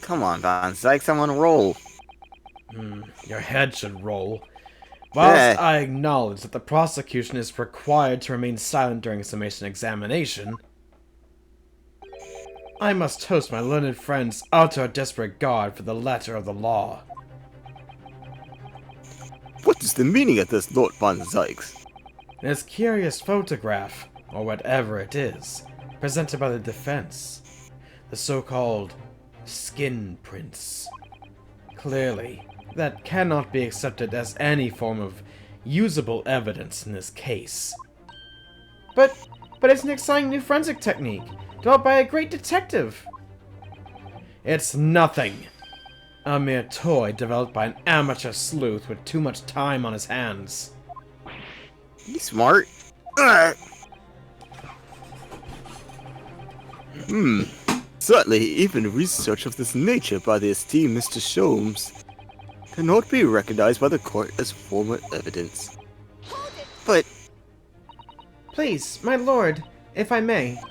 Come on, Von Sykes, I'm on a roll. Your head should roll. Whilst I acknowledge that the prosecution is required to remain silent during a summation examination, I must toast my learned friend's utter disregard for the letter of the law. What is the meaning of this, Lord Von Sykes? This curious photograph, or whatever it is, presented by the defense, the so-called skin prints. Clearly, that cannot be accepted as any form of usable evidence in this case. But it's an exciting new forensic technique, developed by a great detective. It's nothing. A mere toy developed by an amateur sleuth with too much time on his hands. He's smart. Certainly, even research of this nature by the esteemed Mr. Sholmes cannot be recognized by the court as formal evidence. But Please, my lord, if I may.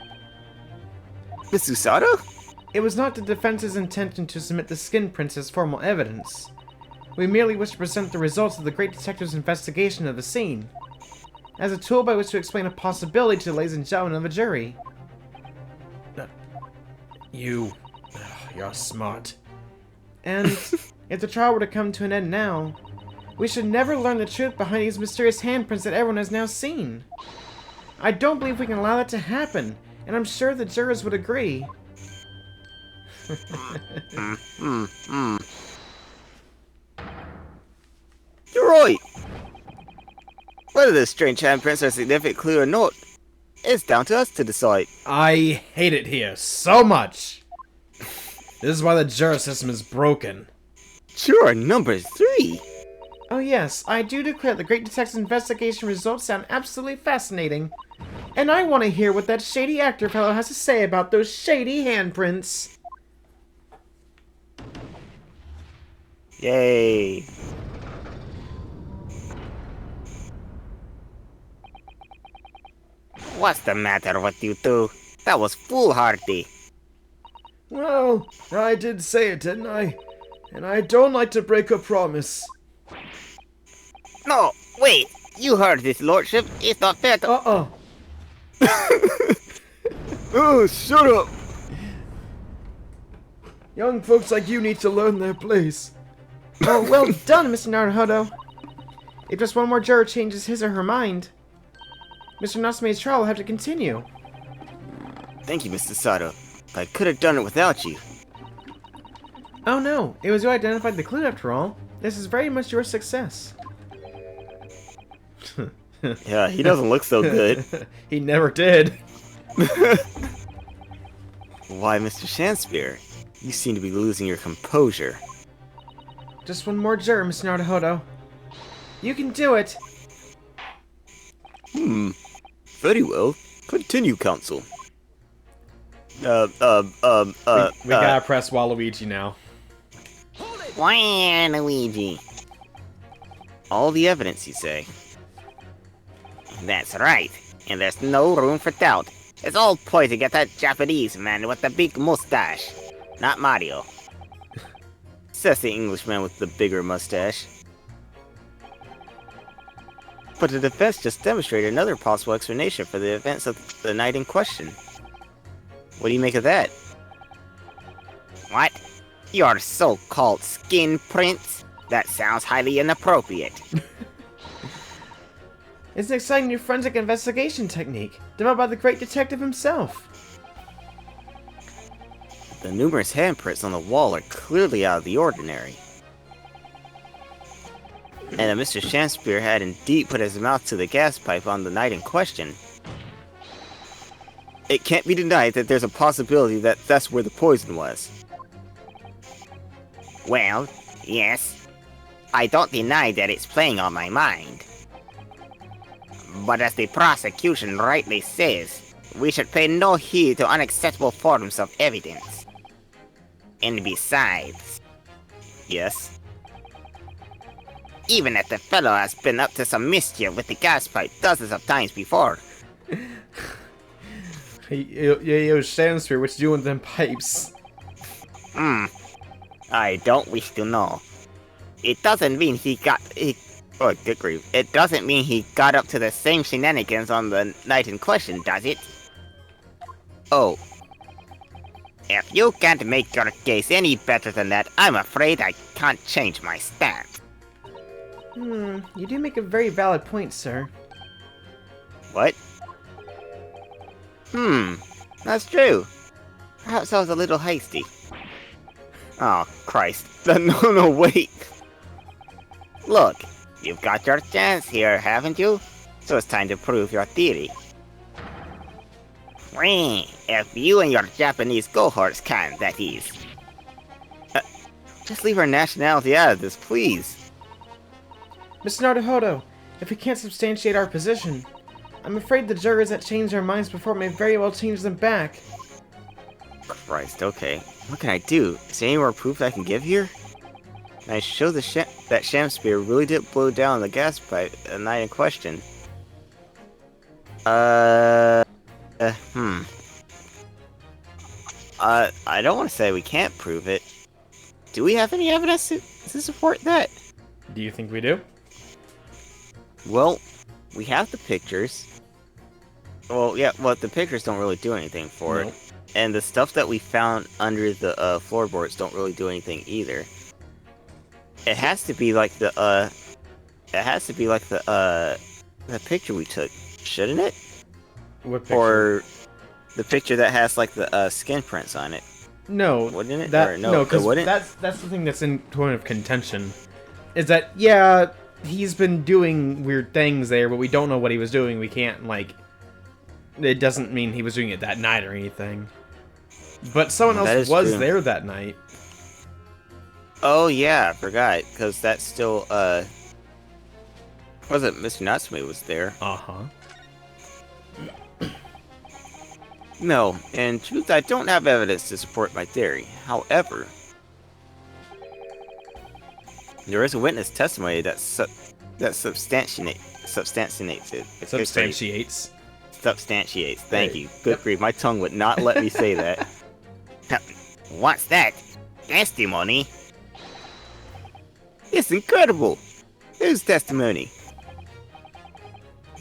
Miss Usada? It was not the defense's intention to submit the skin prints as formal evidence. We merely wish to present the results of the great detective's investigation of the scene, as a tool by which to explain a possibility to the ladies and gentlemen of the jury. You're smart. And if the trial were to come to an end now, we should never learn the truth behind these mysterious handprints that everyone has now seen. I don't believe we can allow that to happen, and I'm sure the jurors would agree. You're right. Whether the strange handprints are significant clue or not, it's down to us to decide. I hate it here so much. This is why the juror system is broken. Juror number 3. Oh yes, I do declare the Great Detective's investigation results sound absolutely fascinating. And I want to hear what that shady actor fellow has to say about those shady handprints. Yay. What's the matter with you two? That was foolhardy. Well, I did say it, didn't I? And I don't like to break a promise. No, wait. You heard this, lordship. It's not fair to... Uh-uh. Oh, shut up! Young folks like you need to learn their place. Oh, well done, Mr. Naruhodo. If just one more juror changes his or her mind, Mr. Natsume's trial will have to continue. Thank you, Mr. Sato. I could have done it without you. Oh no, it was you who identified the clue after all. This is very much your success. Yeah, he doesn't look so good. He never did. Why, Mr. Shanspeare? You seem to be losing your composure. Just one more juror, Mr. Naruhodo. You can do it. Very well. Continue, counsel. We gotta press Waluigi now. Why, Luigi? All the evidence, you say? That's right. And there's no room for doubt. It's all pointing at that Japanese man with the big mustache. Not Mario. Says the Englishman with the bigger mustache. But the defense just demonstrated another possible explanation for the events of the night in question. What do you make of that? What? Your so-called skin prints? That sounds highly inappropriate. It's an exciting new forensic investigation technique, developed by the great detective himself. The numerous handprints on the wall are clearly out of the ordinary. And that Mr. Shanspeare had indeed put his mouth to the gas pipe on the night in question. It can't be denied that there's a possibility that that's where the poison was. Well, yes. I don't deny that it's playing on my mind. But as the prosecution rightly says, we should pay no heed to unacceptable forms of evidence. And besides... Yes? Even if the fellow has been up to some mischief with the gas pipe dozens of times before. Yo, Shanspeare, what you doing with them pipes? I don't wish to know. It doesn't mean he got... Oh, good grief. It doesn't mean he got up to the same shenanigans on the night in question, does it? Oh, If you can't make your case any better than that, I'm afraid I can't change my stance. You do make a very valid point, sir. what? That's true. Perhaps I was a little hasty. Oh, Christ. No, wait. Look, you've got your chance here, haven't you? So it's time to prove your theory. If you and your Japanese cohorts can, that is. Just leave our nationality out of this, please. Mr. Naruhodo, if we can't substantiate our position, I'm afraid the jurors that change their minds before may very well change them back. Christ, okay. What can I do? Is there any more proof I can give here? Can I show that Shanspeare really did blow down the gas pipe the night in question? I don't want to say we can't prove it. Do we have any evidence to support that? Do you think we do? Well, we have the pictures. Well, yeah, well, the pictures don't really do anything for Nope. it. And the stuff that we found under the floorboards don't really do anything either. It has to be like the picture we took, shouldn't it? What picture? Or the picture that has like the skin prints on it. No, Wouldn't it? That, Or no, it because wouldn't? that's the thing that's in point of contention. Is that, yeah, he's been doing weird things there, but we don't know what he was doing. We can't, like... It doesn't mean he was doing it that night or anything. But someone That else is was true. there that night. Oh yeah, I forgot, because that's still wasn't Mr. Natsume was there. Uh-huh. No, in truth, I don't have evidence to support my theory. However, there is a witness testimony that substantiates it. Substantiates. Substantiates. Thank Hey, you. Good grief, my tongue would not let me say that. What's that? Testimony? It's incredible! Whose testimony?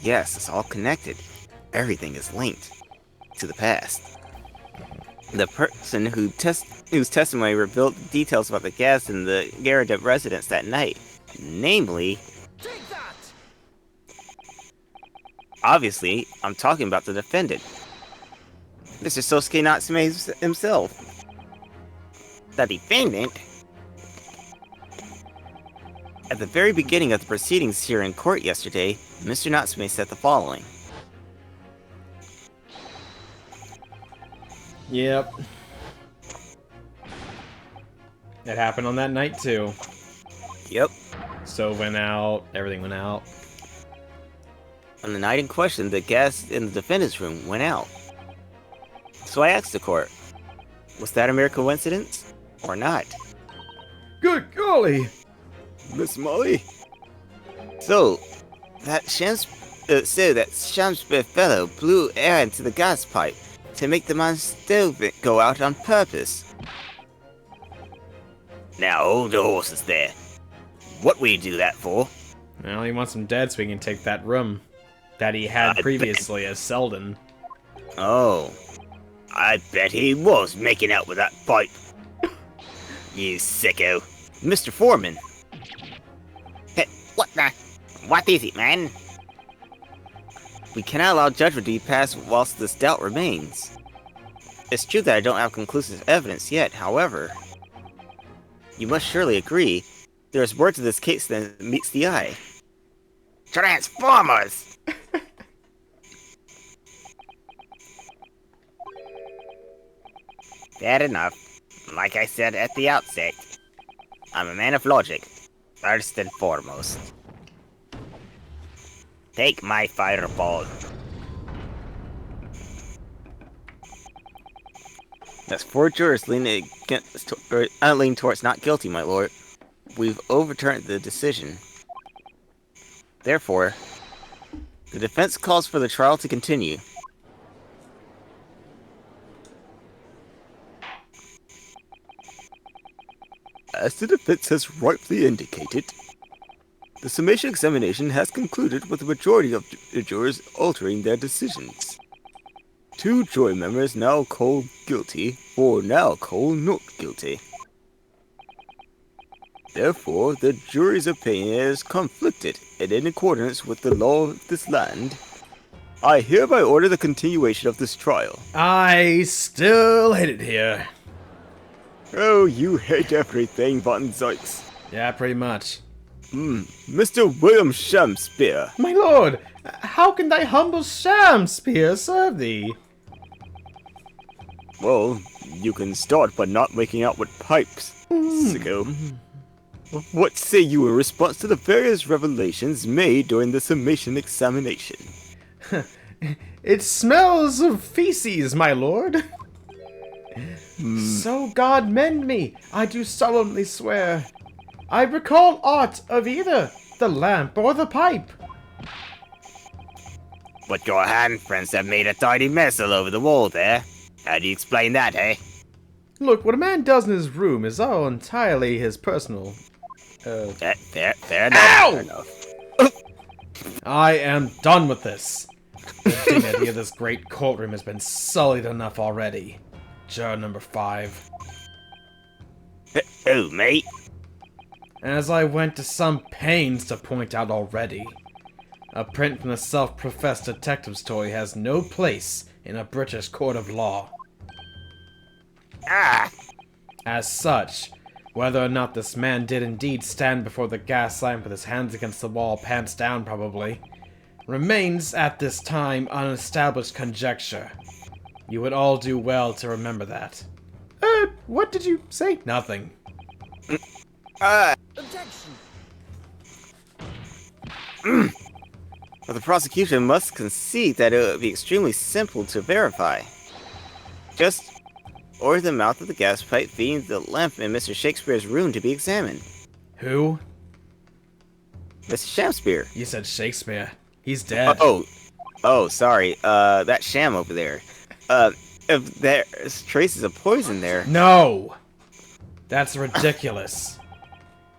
Yes, it's all connected. Everything is linked to the past. The person whose testimony revealed details about the gas in the Garada residence that night. Namely, Take that! obviously, I'm talking about the defendant. Mr. Sosuke Natsume himself. The defendant? At the very beginning of the proceedings here in court yesterday, Mr. Natsume said the following. Yep. It happened on that night, too. Yep. Stove went out, everything went out. On the night in question, the gas in the defendant's room went out. So I asked the court, was that a mere coincidence or not? Good golly! Miss Molly? So that Shamspeare fellow blew air into the gas pipe to make the man's stove go out on purpose. Now hold the horses there. What will you do that for? Well, he wants him dead so he can take that room that he had previously as Selden. Oh. I bet he was making out with that pipe. You sicko. Mr. Foreman, Hey, what the? What is it, man? we cannot allow judgment to be passed whilst this doubt remains. It's true that I don't have conclusive evidence yet, however. You must surely agree, there is more to this case than meets the eye. Transformers! Fair enough. Like I said at the outset, I'm a man of logic, first and foremost. Take my fireball. That's 4 jurors leaning towards not guilty, my lord. We've overturned the decision. Therefore, the defense calls for the trial to continue. As the defense has rightfully indicated, the summation examination has concluded with the majority of the jurors altering their decisions. 2 jury members now call guilty, 4 now call not guilty. Therefore, the jury's opinion is conflicted, and in accordance with the law of this land, I hereby order the continuation of this trial. I still hate it here. Oh, you hate everything, Von Zykes. Yeah, pretty much. Mr. William Shakespeare. My lord, how can thy humble Shakespeare serve thee? Well, you can start by not making out with pipes, sicko. What say you in response to the various revelations made during the summation examination? It smells of feces, my lord. So God mend me, I do solemnly swear. I recall aught of either the lamp or the pipe. But your handprints have made a tidy mess all over the wall there. How do you explain that, eh? Look, what a man does in his room is all entirely his personal. Fair enough. Ow! Fair enough. I am done with this. The dignity of this great courtroom has been sullied enough already. Juror number 5. Oh, mate. As I went to some pains to point out already, a print from the self-professed detective's toy has no place in a British court of law. Ah! As such, whether or not this man did indeed stand before the gas lamp with his hands against the wall, pants down probably, remains at this time unestablished conjecture. You would all do well to remember that. What did you say? Nothing. Objection! But the prosecution must concede that it would be extremely simple to verify. Just order the mouth of the gas pipe feeding the lamp in Mr. Shakespeare's room to be examined. Who? Mr. Shakespeare. You said Shakespeare. He's dead. Oh, sorry. That sham over there. If there's traces of poison there... No! That's ridiculous.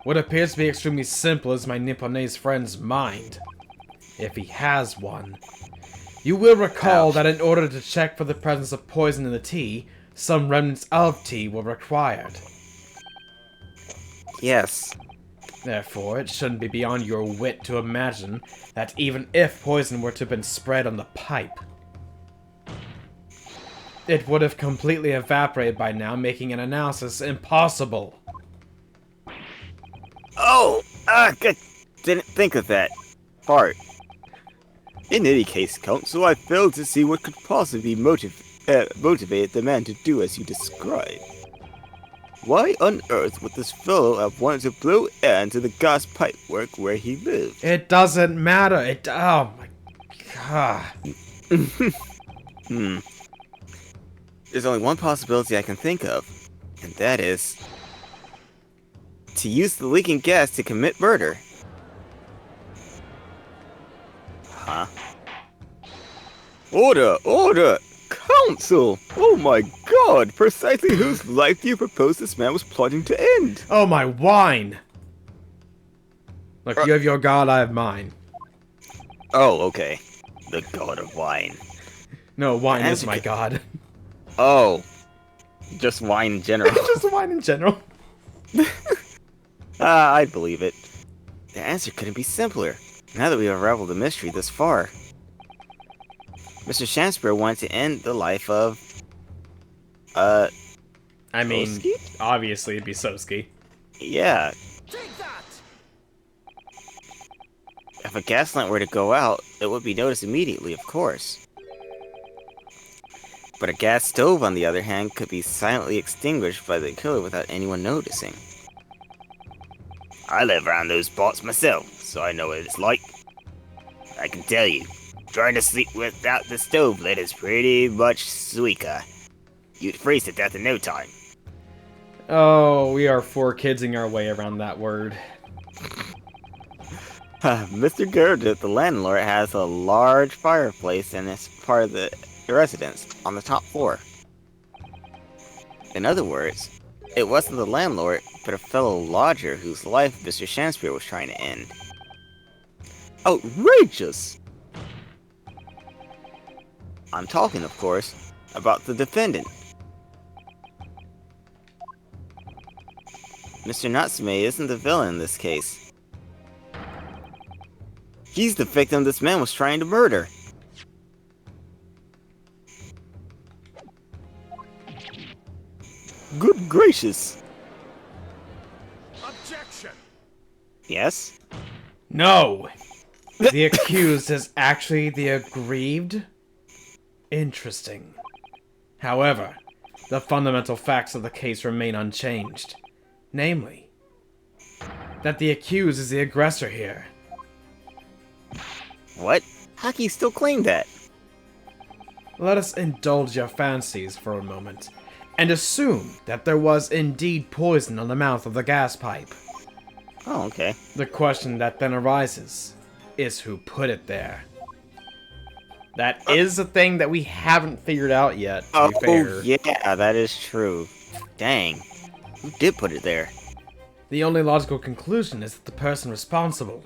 What appears to be extremely simple is my Nipponese friend's mind. If he has one. You will recall that in order to check for the presence of poison in the tea, some remnants of tea were required. Yes. Therefore, it shouldn't be beyond your wit to imagine that even if poison were to have been spread on the pipe, it would have completely evaporated by now, making an analysis impossible. Oh! Didn't think of that part. In any case, Counsel, I failed to see what could possibly motivate the man to do as you described. Why on earth would this fellow have wanted to blow air into the gas pipe work where he lived? It doesn't matter. Oh my god. There's only one possibility I can think of, and that is... to use the leaking gas to commit murder. Huh? Order! Order! Counsel! Oh my god! Precisely whose life do you propose this man was plotting to end? Oh my wine! Look, you have your god, I have mine. Oh, okay. The god of wine. No, wine is my god. Oh. Just wine in general. Just wine in general. I'd believe it. The answer couldn't be simpler, now that we've unraveled the mystery this far. Mr. Shakespeare wanted to end the life of... I mean, Soski? obviously it'd be Soski. Yeah. Take that! If a gas lamp were to go out, it would be noticed immediately, of course. But a gas stove, on the other hand, could be silently extinguished by the killer without anyone noticing. I live around those parts myself, so I know what it's like. I can tell you, trying to sleep without the stove lit is pretty much suika. You'd freeze to death in no time. Oh, we are 4kidsing our way around that word. Mr. Gerda, the landlord, has a large fireplace in this part of the residence, on the top floor. In other words, it wasn't the landlord, but a fellow lodger whose life Mr. Shakespeare was trying to end. Outrageous! I'm talking, of course, about the defendant. Mr. Natsume isn't the villain in this case. He's the victim this man was trying to murder. Good gracious! Objection! Yes? No! The accused is actually the aggrieved? Interesting. However, the fundamental facts of the case remain unchanged. Namely, that the accused is the aggressor here. What? How can you still claim that? Let us indulge your fancies for a moment, and assume that there was indeed poison on the mouth of the gas pipe. Oh, okay. The question that then arises is who put it there. That is a thing that we haven't figured out yet, to be fair. Yeah, that is true. Dang. Who did put it there? The only logical conclusion is that the person responsible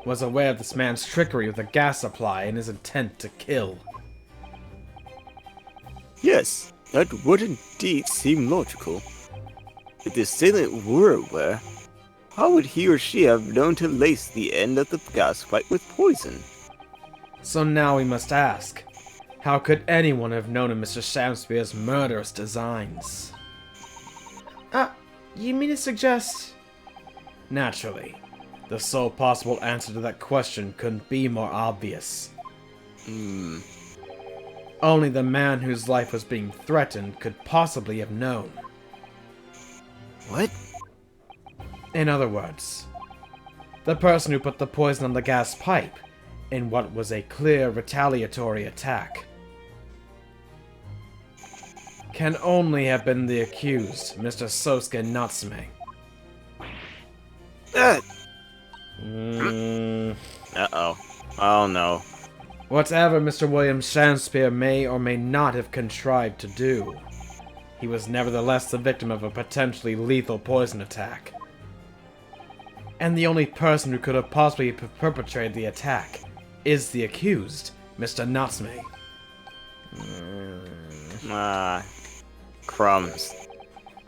was aware of this man's trickery with the gas supply and his intent to kill. Yes, that would indeed seem logical. If the assailant were aware, how would he or she have known to lace the end of the gas pipe with poison? So now we must ask, how could anyone have known of Mr. Shakespeare's murderous designs? You mean to suggest... Naturally, the sole possible answer to that question couldn't be more obvious. Only the man whose life was being threatened could possibly have known. What? In other words, The person who put the poison on the gas pipe in what was a clear retaliatory attack can only have been the accused, Mr. Sosuke Natsume. Uh-oh. Oh no. Whatever Mr. William Shakespeare may or may not have contrived to do, he was nevertheless the victim of a potentially lethal poison attack. And the only person who could have possibly perpetrated the attack is the accused, Mr. Natsume. Crumbs.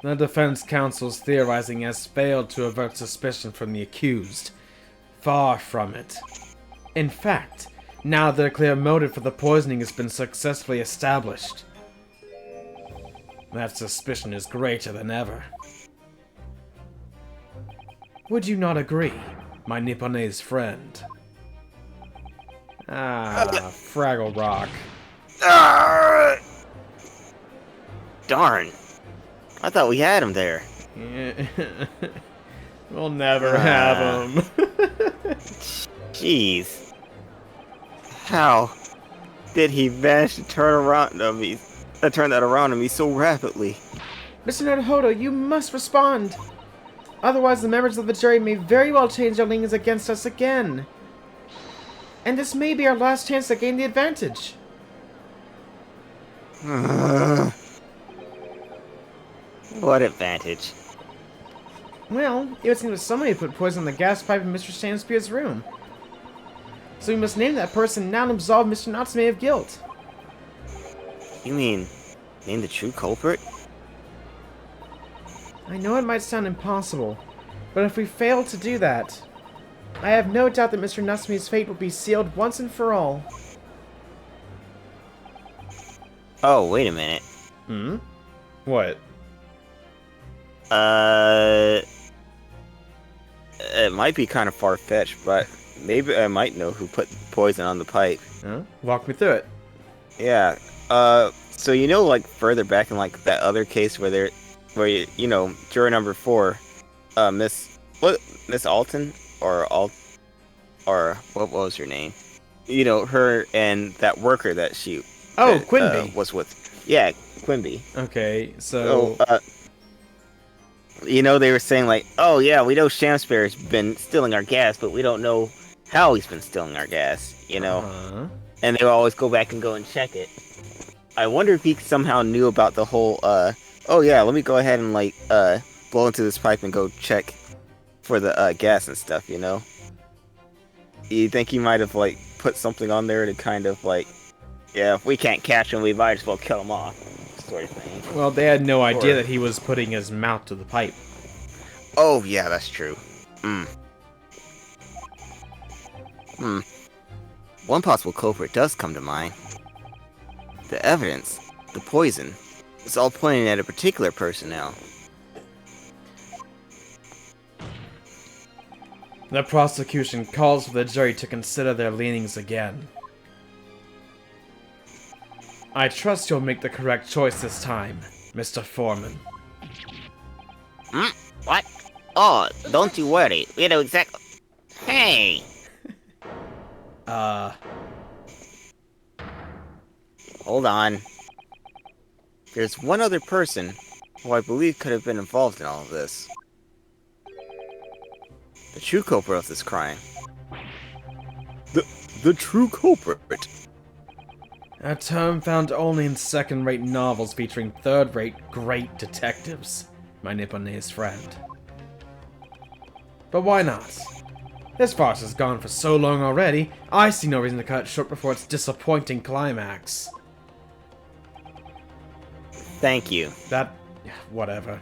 The defense counsel's theorizing has failed to avert suspicion from the accused. Far from it. In fact, now their clear motive for the poisoning has been successfully established, that suspicion is greater than ever. Would you not agree, my Nipponese friend? Fraggle Rock. Darn. I thought we had him there. We'll never have him. Jeez. How did he manage to turn that around on me so rapidly? Mr. Naruhodo, you must respond. Otherwise, the members of the jury may very well change their leanings against us again. And this may be our last chance to gain the advantage. What advantage? Well, it would seem that somebody put poison in the gas pipe in Mr. Shakespeare's room. So we must name that person now and absolve Mr. Natsume of guilt. You mean, name the true culprit? I know it might sound impossible, but if we fail to do that, I have no doubt that Mr. Natsume's fate will be sealed once and for all. Oh, wait a minute. Hmm? What? It might be kind of far-fetched, but maybe I might know who put poison on the pipe. Huh? Walk me through it. Yeah. So you know, like further back in like that other case where you know, juror number 4, Miss Alton or what was her name? You know, her and that worker that she Quimby was with. Yeah, Quimby. Okay, so you know, they were saying like, oh yeah, we know Shakespeare's been stealing our gas, but we don't know how he's been stealing our gas, you know? And they would always go back and go and check it. I wonder if he somehow knew about the whole, oh yeah, let me go ahead and like, blow into this pipe and go check for the, gas and stuff, you know? You think he might have like put something on there to kind of like, yeah, if we can't catch him, we might as well kill him off, sort of thing. Well, they had no idea that he was putting his mouth to the pipe. Oh yeah, that's true. One possible culprit does come to mind. The evidence, the poison, is all pointing at a particular person now. The prosecution calls for the jury to consider their leanings again. I trust you'll make the correct choice this time, Mr. Foreman. What? Oh, don't you worry. We know exactly. Hey! Hold on. There's one other person who I believe could have been involved in all of this. The true culprit of this crime. The true culprit? A term found only in second-rate novels featuring third-rate great detectives, my Nipponese friend. But why not? This farce has gone for so long already, I see no reason to cut it short before its disappointing climax. Thank you. Whatever.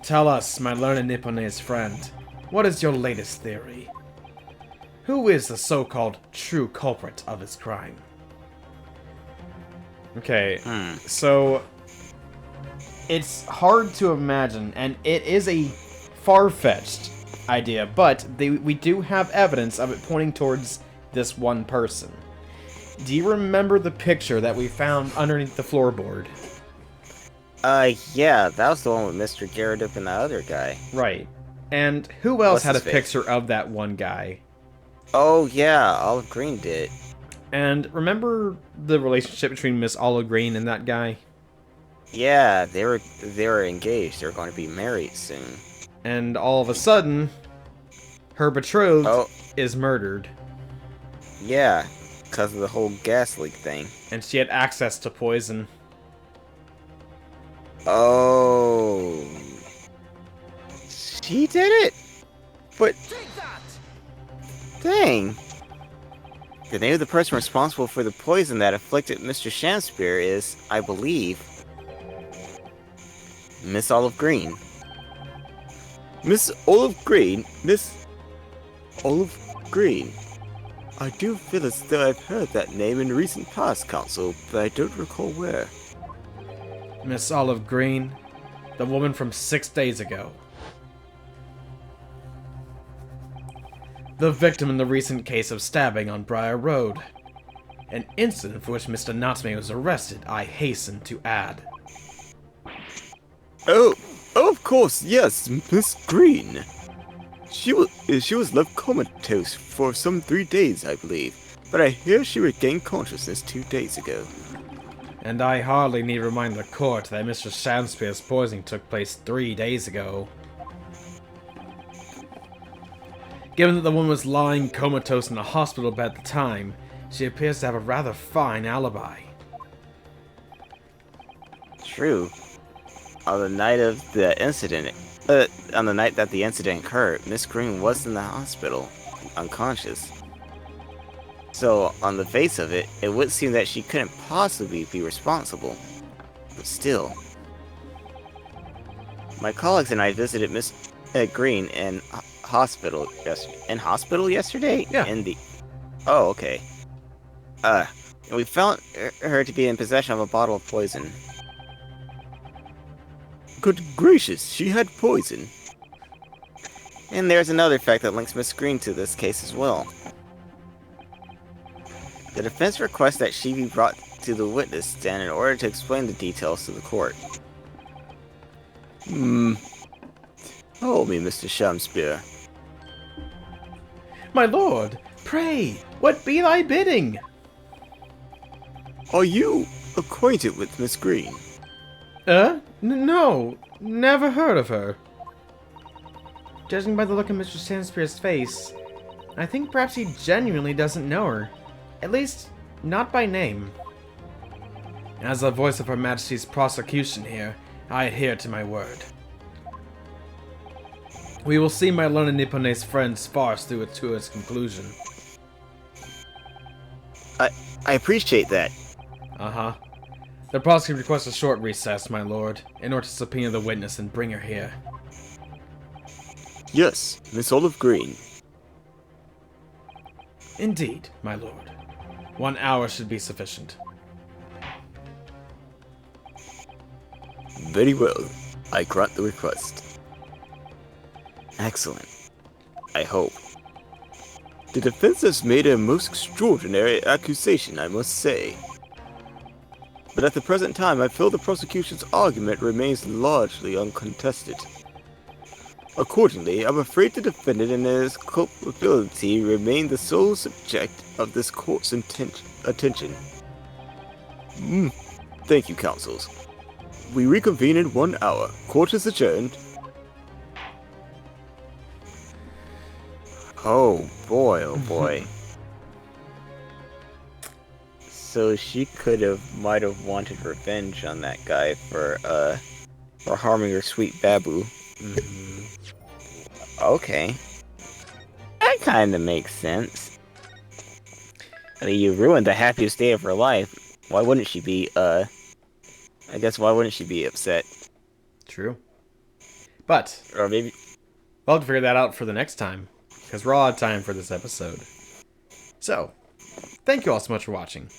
Tell us, my learned Nipponese friend, what is your latest theory? Who is the so-called true culprit of this crime? Okay, so it's hard to imagine, and it is a far-fetched idea, but we do have evidence of it pointing towards this one person. Do you remember the picture that we found underneath the floorboard? Yeah, that was the one with Mr. Gyarados and the other guy. Right. And who else What's had a his face? picture of that one guy? Oh yeah, Olive Green did. And remember the relationship between Miss Olive Green and that guy? Yeah, they were engaged. They were going to be married soon. And all of a sudden, her betrothed Oh is murdered. yeah, because of the whole gas leak thing. And she had access to poison. Oh, she did it. But dang. The name of the person responsible for the poison that afflicted Mr. Shamspear is, I believe, Miss Olive Green. Miss Olive Green? Miss Olive Green? I do feel as though I've heard that name in recent past, Council, but I don't recall where. Miss Olive Green, the woman from 6 days ago. The victim in the recent case of stabbing on Briar Road. An incident for which Mr. Natsume was arrested, I hasten to add. Oh, of course, yes, Miss Green. She was left comatose for some 3 days, I believe, but I hear she regained consciousness 2 days ago. And I hardly need remind the court that Mr. Shamspear's poisoning took place 3 days ago. Given that the woman was lying comatose in a hospital bed at the time, she appears to have a rather fine alibi. True. On the night of the incident, on the night that the incident occurred, Miss Green was in the hospital, unconscious. So, on the face of it, it would seem that she couldn't possibly be responsible. But still. My colleagues and I visited Miss Green in hospital yesterday? Yeah. Oh, okay. And we found her to be in possession of a bottle of poison. Good gracious, she had poison. And there's another fact that links Miss Green to this case as well. The defense requests that she be brought to the witness stand in order to explain the details to the court. Tell me, Mr. Shamspear. My lord, pray, what be thy bidding? Are you acquainted with Miss Green? No, never heard of her. Judging by the look on Mr. Shamspear's face, I think perhaps he genuinely doesn't know her. At least, not by name. As the voice of Her Majesty's prosecution here, I adhere to my word. We will see my learned Nipponese friend's farce to its conclusion. I appreciate that. Uh-huh. The prosecutor requests a short recess, my lord, in order to subpoena the witness and bring her here. Yes, Miss Olive Green. Indeed, my lord. 1 hour should be sufficient. Very well. I grant the request. Excellent. I hope. The defense has made a most extraordinary accusation, I must say. But at the present time, I feel the prosecution's argument remains largely uncontested. Accordingly, I'm afraid the defendant and his culpability remain the sole subject of this court's attention. Thank you, counsels. We reconvene in 1 hour. Court is adjourned. Oh boy. So she might have wanted revenge on that guy for harming her sweet babu. Okay. That kinda makes sense. I mean, you ruined the happiest day of her life. Why wouldn't she be, I guess why wouldn't she be upset? True. But, Or maybe... we'll have to figure that out for the next time, because we're all out of time for this episode. So, thank you all so much for watching.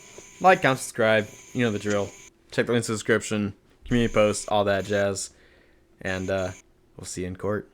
Like, comment, subscribe, you know the drill. Check the links in the description, community posts, all that jazz. And, we'll see you in court.